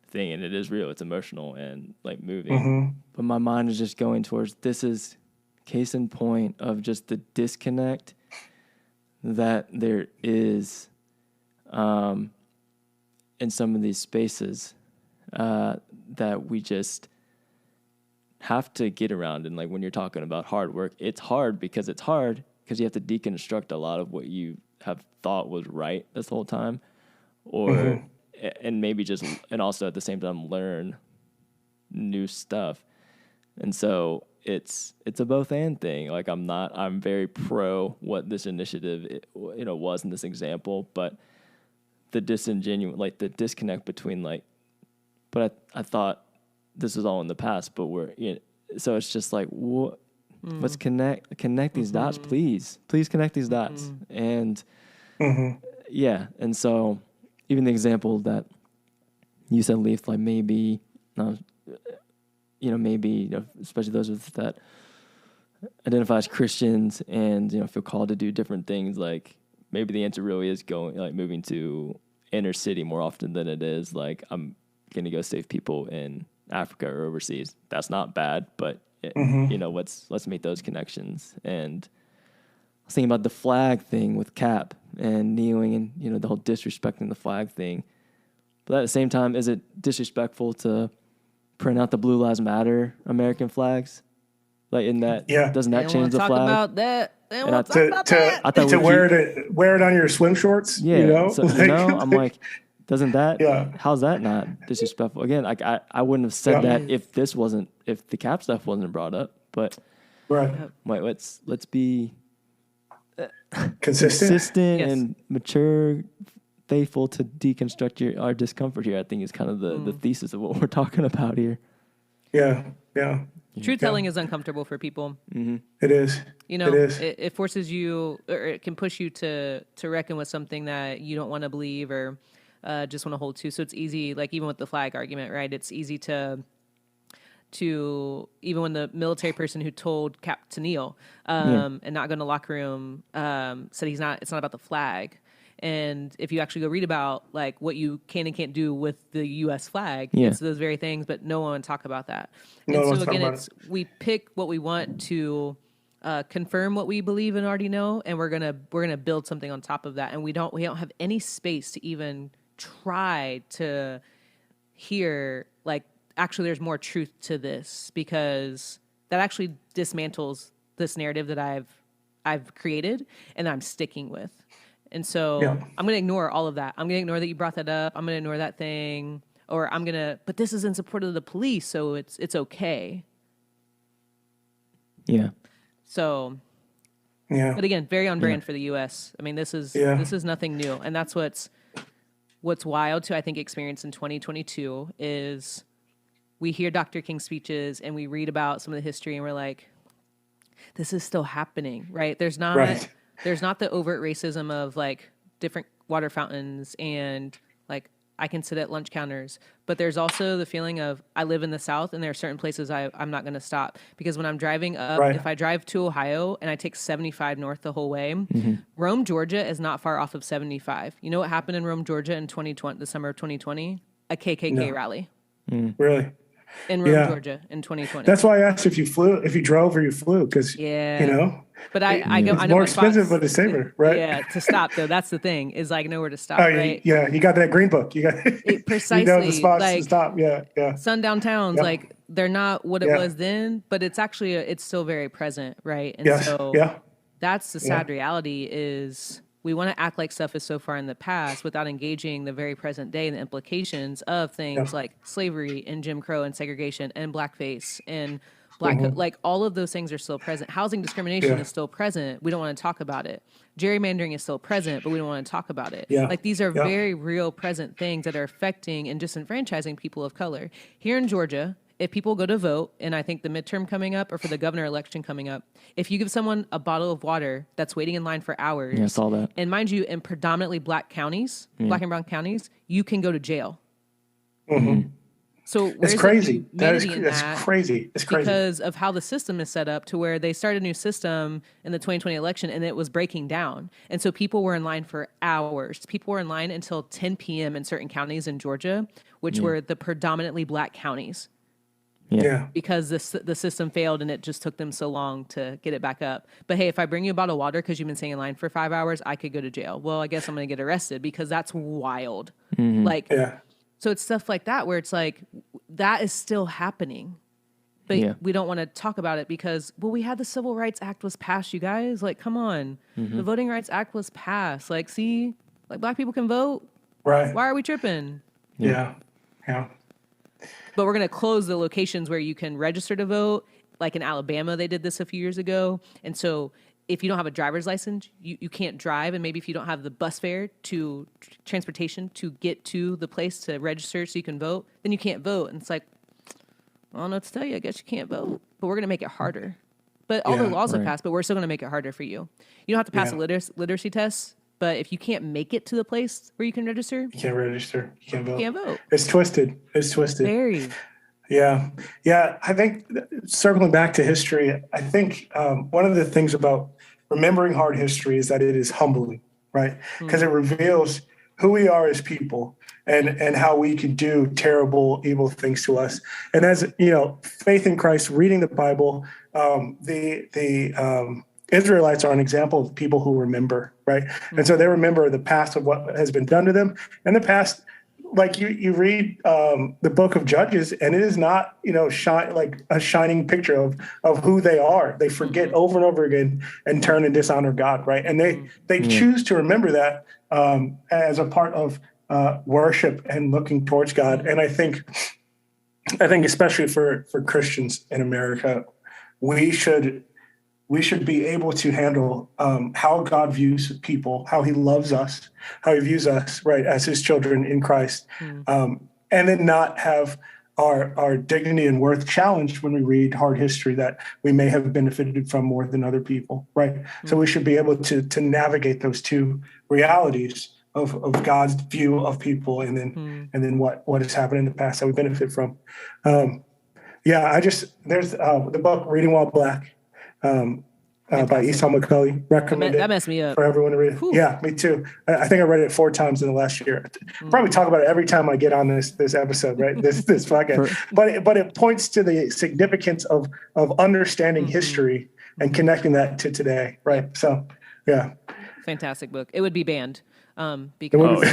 thing, and it is real. It's emotional and like moving. But my mind is just going towards, this is case in point of just the disconnect that there is in some of these spaces that we just have to get around. And like when you're talking about hard work, it's hard because you have to deconstruct a lot of what you have thought was right this whole time, or and maybe just, and also at the same time learn new stuff. And so it's a both and thing. Like I'm very pro what this initiative was in this example, but the the disconnect between but I thought this was all in the past, but so it's just like, let's connect these dots, please connect these dots. And and so even the example that you said, Leaf, like maybe especially those of us that identify as Christians and feel called to do different things, like maybe the answer really is moving to inner city more often than it is like I'm gonna go save people in Africa or overseas. That's not bad, but let's make those connections. And I was thinking about the flag thing with Cap and kneeling, and the whole disrespecting the flag thing. But at the same time, is it disrespectful to print out the Blue Lives Matter American flags? Like in that, doesn't that change the flag? About that. They don't want to talk about that. I thought to wear it on your swim shorts. Yeah, so, I'm like, doesn't that? Yeah. How's that not disrespectful? Again, like I wouldn't have said that if the Cap stuff wasn't brought up. But let's be consistent and mature, faithful to deconstruct our discomfort here. I think is kind of the thesis of what we're talking about here. Yeah. Truth telling is uncomfortable for people. It is. It forces you, or it can push you to reckon with something that you don't want to believe or just want to hold to. So it's easy, like even with the flag argument, right? It's easy to even when the military person who told Cap to kneel and not go in the locker room said it's not about the flag. And if you actually go read about like what you can and can't do with the U.S. flag, it's those very things, but no one talk about that. And so again, we pick what we want to confirm what we believe and already know, and we're gonna build something on top of that. And we don't have any space to even try to hear like actually there's more truth to this, because that actually dismantles this narrative that I've created and I'm sticking with. And so I'm going to ignore all of that. I'm going to ignore that you brought that up. I'm going to ignore that thing, or but this is in support of the police, so it's okay. Yeah. So, but again, very on brand for the U.S. I mean, this is nothing new, and that's what's wild to I think experience in 2022 is we hear Dr. King's speeches and we read about some of the history, and we're like, this is still happening, right? There's not the overt racism of like different water fountains and like I can sit at lunch counters, but there's also the feeling of I live in the South and there are certain places I'm not going to stop, because when I'm driving up, if I drive to Ohio and I take 75 north the whole way, Rome, Georgia is not far off of 75. You know what happened in Rome, Georgia in the summer of 2020? A KKK rally. Really? In Rome, Georgia in 2020. That's why I asked if you drove or you flew, because But I know it's more expensive, but it's safer, right? Yeah, to stop though. That's the thing, is like know where to stop. Right? Yeah, you got that green book. You got precisely you know the spots like to stop. Yeah. Sundown towns, like they're not what it was then, but it's actually it's still very present, right? And so that's the sad reality is we want to act like stuff is so far in the past without engaging the very present day and the implications of things like slavery and Jim Crow and segregation and blackface and like all of those things are still present. Housing discrimination is still present. We don't want to talk about it. Gerrymandering is still present, but we don't want to talk about it. Like these are very real present things that are affecting and disenfranchising people of color. Here in Georgia, if people go to vote, and I think the midterm coming up or for the governor election coming up, if you give someone a bottle of water that's waiting in line for hours, I saw that. And mind you, in predominantly black counties, black and brown counties, you can go to jail. So it's crazy. That's crazy. It's crazy because of how the system is set up to where they started a new system in the 2020 election and it was breaking down. And so people were in line for hours. People were in line until 10 p.m. in certain counties in Georgia, which were the predominantly black counties. Because the system failed and it just took them so long to get it back up. But hey, if I bring you a bottle of water because you've been staying in line for 5 hours, I could go to jail. Well, I guess I'm going to get arrested because that's wild. So it's stuff like that where it's like, that is still happening. But we don't want to talk about it because, well, we had the Civil Rights Act was passed, you guys. Like, come on. The Voting Rights Act was passed. Like, see, like black people can vote. Right. Why are we tripping? Yeah. But we're going to close the locations where you can register to vote. Like in Alabama, they did this a few years ago. And so if you don't have a driver's license, you can't drive. And maybe if you don't have the bus fare to transportation to get to the place to register so you can vote, then you can't vote. And it's like, I don't know what to tell you. I guess you can't vote. But we're going to make it harder. But all the laws have passed, but we're still going to make it harder for you. You don't have to pass a literacy test. But if you can't make it to the place where you can register, you can't register. You can't vote. You can't vote. It's twisted. Very. Yeah. I think circling back to history, I think one of the things about remembering hard history is that it is humbling, right? Because it reveals who we are as people and how we can do terrible, evil things to us. And as faith in Christ, reading the Bible, the Israelites are an example of people who remember, right? And so they remember the past of what has been done to them. And the past, like you read the book of Judges, and it is not, like a shining picture of who they are. They forget over and over again and turn and dishonor God, right? And they choose to remember that as a part of worship and looking towards God. And I think especially for Christians in America, we should be able to handle how God views people, how he loves us, how he views us, right, as his children in Christ, and then not have our dignity and worth challenged when we read hard history that we may have benefited from more than other people, right? So we should be able to navigate those two realities of God's view of people and then what has happened in the past that we benefit from. There's the book Reading While Black. By Esau McCulley, recommended. That messed me up for everyone to read. Whew. Yeah, me too. I think I read it 4 times in the last year. Probably talk about it every time I get on this episode, right? This podcast. But it points to the significance of understanding history and connecting that to today, right? So, yeah. Fantastic book. It would be banned because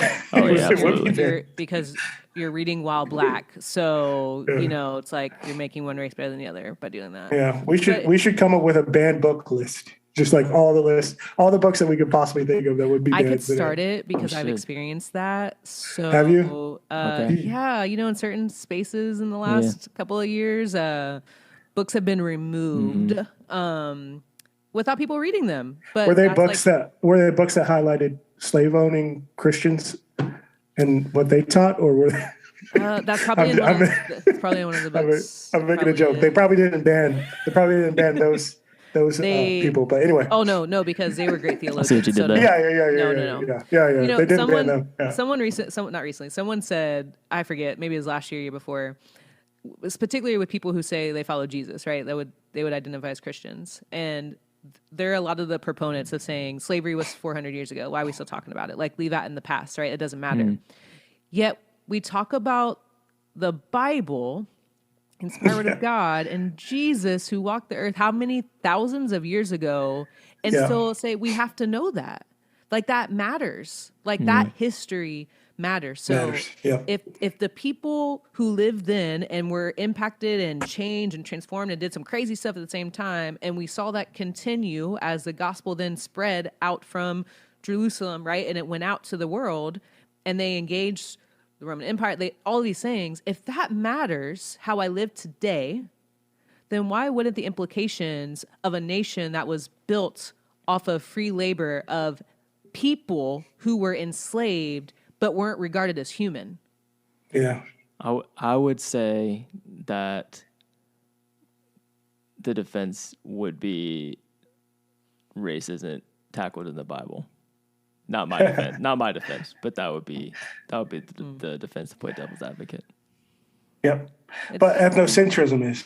because you're reading while black. So, it's like you're making one race better than the other by doing that. Yeah, we should come up with a banned book list. Just like all the books that we could possibly think of that would be banned. I could start it because I've experienced that. So have you? Yeah, in certain spaces in the last couple of years, books have been removed without people reading them. But were they books that highlighted slave owning Christians and what they taught, or were they? That's probably one of the books. I'm making a joke. They probably didn't ban those people, but anyway. Oh no, because they were great theologians. I see what you did there. Yeah. They didn't ban them. Yeah. Someone said, I forget, maybe it was last year before. It's particularly with people who say they follow Jesus, right? They would identify as Christians, and there are a lot of the proponents of saying slavery was 400 years ago. Why are we still talking about it? Like, leave that in the past, right? It doesn't matter. Yet we talk about the Bible, inspired of God, and Jesus who walked the earth how many thousands of years ago, and still say we have to know that. Like, that matters. Like, that history matters. So if the people who lived then and were impacted and changed and transformed and did some crazy stuff at the same time, and we saw that continue as the gospel then spread out from Jerusalem, right? And it went out to the world, and they engaged the Roman Empire, all these things. If that matters, how I live today, then why wouldn't the implications of a nation that was built off of free labor of people who were enslaved but weren't regarded as human? Yeah. I would say that the defense would be race isn't tackled in the Bible. Not my defense, but that would be the defense to play devil's advocate. Yep. But ethnocentrism is,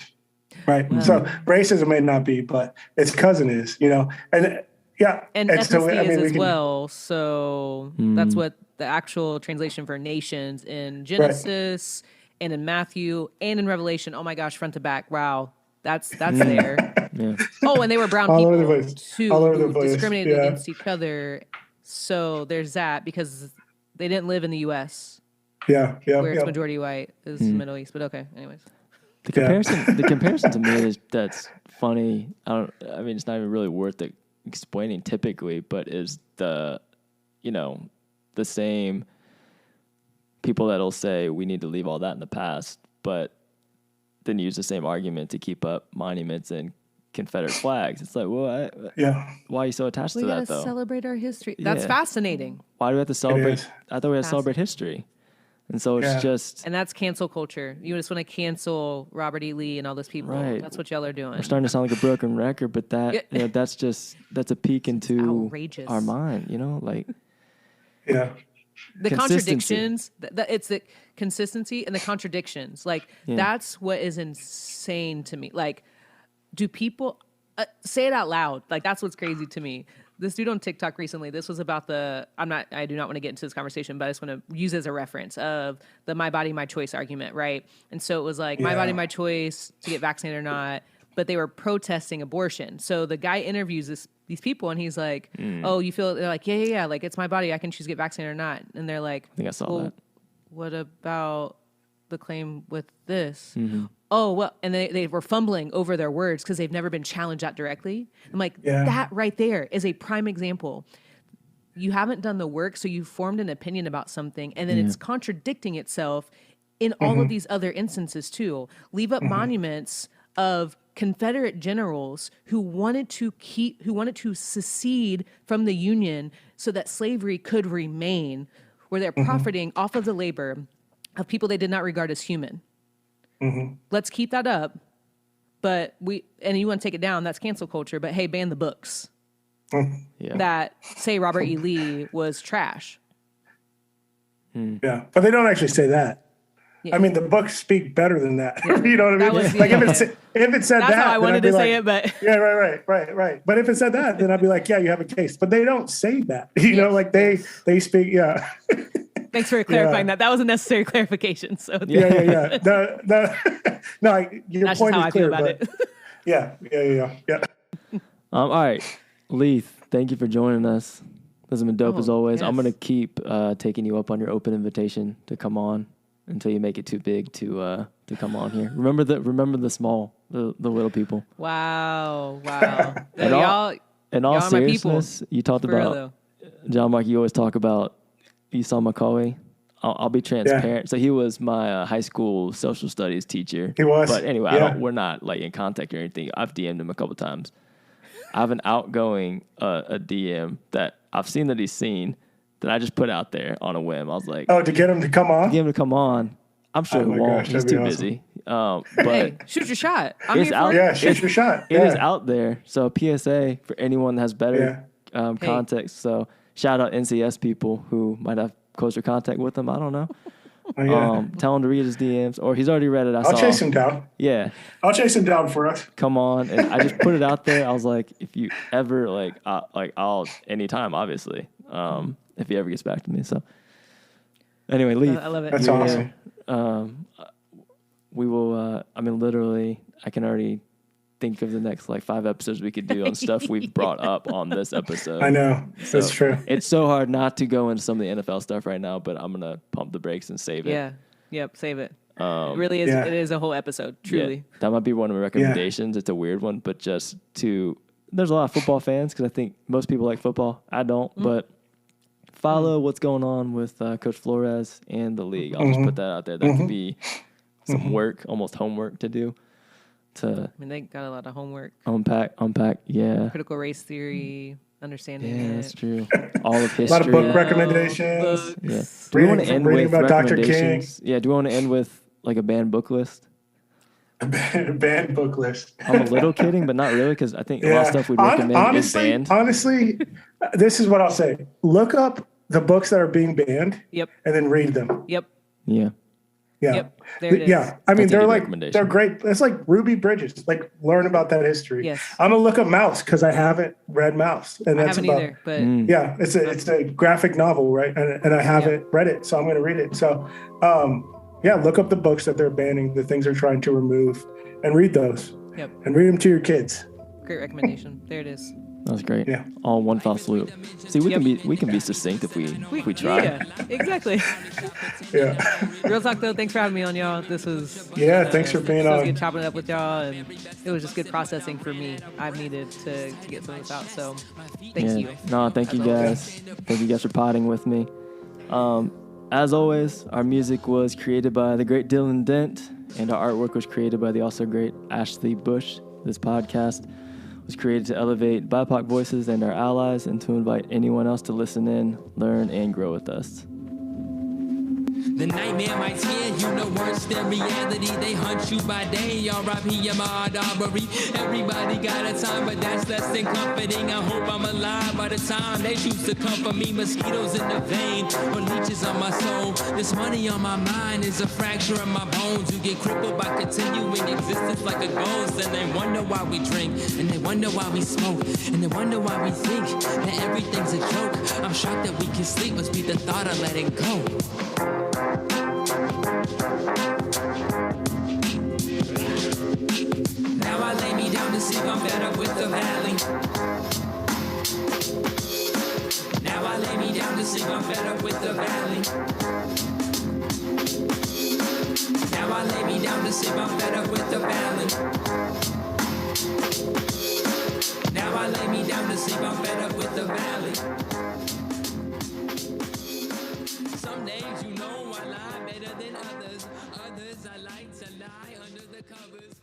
right? Wow. So racism may not be, but its cousin is, and yeah. And ethnicity is as well. So that's what the actual translation for nations in Genesis and in Matthew and in Revelation. Oh my gosh, front to back. Wow. That's there. Yeah. Oh, and they were brown people too, who discriminated against each other. So there's that, because they didn't live in the U.S. Yeah. Where it's majority white is the Middle East. But okay, anyways. The comparison to me that's funny. It's not even really worth explaining typically, but is the same people that'll say we need to leave all that in the past, but then use the same argument to keep up monuments and Confederate flags. It's like, well, why are you so attached to that, though? We gotta celebrate our history. That's fascinating. Why do we have to celebrate? I thought we had to celebrate history. And so it's just... And that's cancel culture. You just want to cancel Robert E. Lee and all those people. Right. That's what y'all are doing. We're starting to sound like a broken record, but that's a peek into our mind, Yeah. The contradictions, it's the consistency and the contradictions. That's what is insane to me. Do people say it out loud? That's what's crazy to me. This dude on TikTok recently, this was about I do not want to get into this conversation, but I just want to use as a reference of the my body, my choice argument, right? And so it was my body, my choice to get vaccinated or not, but they were protesting abortion. So the guy interviews these people and he's like, oh, you feel, they're like, yeah. It's my body. I can choose to get vaccinated or not. And they're like, I think I saw that. What about the claim with this? Mm-hmm. Oh, well, and they were fumbling over their words because they've never been challenged that directly. I'm like, that right there is a prime example. You haven't done the work, so you've formed an opinion about something, and then it's contradicting itself in all of these other instances too. Leave up monuments of Confederate generals who wanted to secede from the Union so that slavery could remain, where they're profiting off of the labor of people they did not regard as human. Let's keep that up, but you want to take it down, that's cancel culture, but hey, ban the books that say Robert E. Lee was trash. Yeah, but they don't actually say that. Yeah. I mean, the books speak better than that. Yeah. You know what I mean? If it said that's that, how I wanted to say it, but yeah, right. But if it said that, then I'd be like, yeah, you have a case. But they don't say that. You know, they speak. Yeah. Thanks for clarifying that. That was a necessary clarification. So yeah. No, your that's point just how is I clear. Feel about it. Yeah. All right, Leith, thank you for joining us. This has been dope as always. Yes. I'm gonna keep taking you up on your open invitation to come on until you make it too big to come on here. Remember the small, the little people. Wow. In all seriousness, you talked about John-Mark. You always talk about Esau McCauley. I'll be transparent. Yeah. So he was my high school social studies teacher. He was. But anyway, we're not in contact or anything. I've DM'd him a couple times. I have an outgoing a DM that I've seen that he's seen that I just put out there on a whim. I was like, to get him to come on? Get him to come on. I'm sure he won't. He's too busy. But hey, shoot your shot. I'm here for it. Yeah, shoot your shot. It is out there. So PSA for anyone that has better context. So shout out NCS people who might have closer contact with him. I don't know. Tell him to read his DMs, or he's already read it. I'll chase him down. Yeah, I'll chase him down for us. Come on, and I just put it out there. I was like, if you ever I'll anytime, obviously. If he ever gets back to me. So anyway, Leith, I love it. That's awesome. We will. Literally, I can already think of the next 5 episodes we could do on stuff we've brought up on this episode. I know. That's true. It's so hard not to go into some of the NFL stuff right now, but I'm going to pump the brakes and save it. Yeah. Yep. Save it. It really is. Yeah. It is a whole episode. Truly. Yeah, that might be one of my recommendations. Yeah. It's a weird one, but there's a lot of football fans because I think most people like football. I don't, but follow what's going on with Coach Flores and the league. I'll just put that out there. That could be some work, almost homework to do. I mean, they got a lot of homework. Unpack, yeah. Critical race theory, understanding Yeah, it. that's true. All of history. A lot of book recommendations. Yeah. Do we want to end with about Dr. recommendations? Yeah, do we want to end with like a banned book list? A banned book list. I'm a little kidding, but not really, because I think a lot of stuff we'd recommend is banned. Honestly, this is what I'll say. Look up the books that are being banned and then read them. Yep. Yeah. Yeah. Yep. There it is. Yeah. I mean, they're great. It's like Ruby Bridges. Like, learn about that history. Yes. I'm going to look up Mouse because I haven't read Mouse. And I haven't either, but yeah, it's a graphic novel, right? And I haven't read it, so I'm going to read it. So, yeah, look up the books that they're banning, the things they're trying to remove, and read those. Yep. And read them to your kids. Great recommendation. There it is. That was great. Yeah. All one fell swoop. See, we can be succinct if we try. Yeah, exactly. Yeah. Real talk though, thanks for having me on, y'all. This was thanks for being on. It was good chopping it up with y'all, and it was just good processing for me. I've needed to get some of this out, so thank you. No, thank you guys. Thank you guys for potting with me. As always, our music was created by the great Dylan Dent, and our artwork was created by the also great Ashley Bush. This podcast was created to elevate BIPOC voices and our allies, and to invite anyone else to listen in, learn, and grow with us. The nightmare might scare you, no worse than reality. They hunt you by day, R.I.P. Ahmaud Arbery. Everybody got a time, but that's less than comforting. I hope I'm alive by the time they choose to comfort me. Mosquitoes in the vein, or leeches on my soul. This money on my mind is a fracture in my bones. You get crippled by continuing existence like a ghost. And they wonder why we drink, and they wonder why we smoke, and they wonder why we think that everything's a joke. I'm shocked that we can sleep, must be the thought of letting go. Now I lay me down to sleep, I'm better with the valley. Now I lay me down to sleep, I'm better with the valley. Now I lay me down to sleep, I'm better with the valley. Now I lay me down to sleep, I'm better with the valley. Some days you know I lie better than others. Others I like to lie under the covers.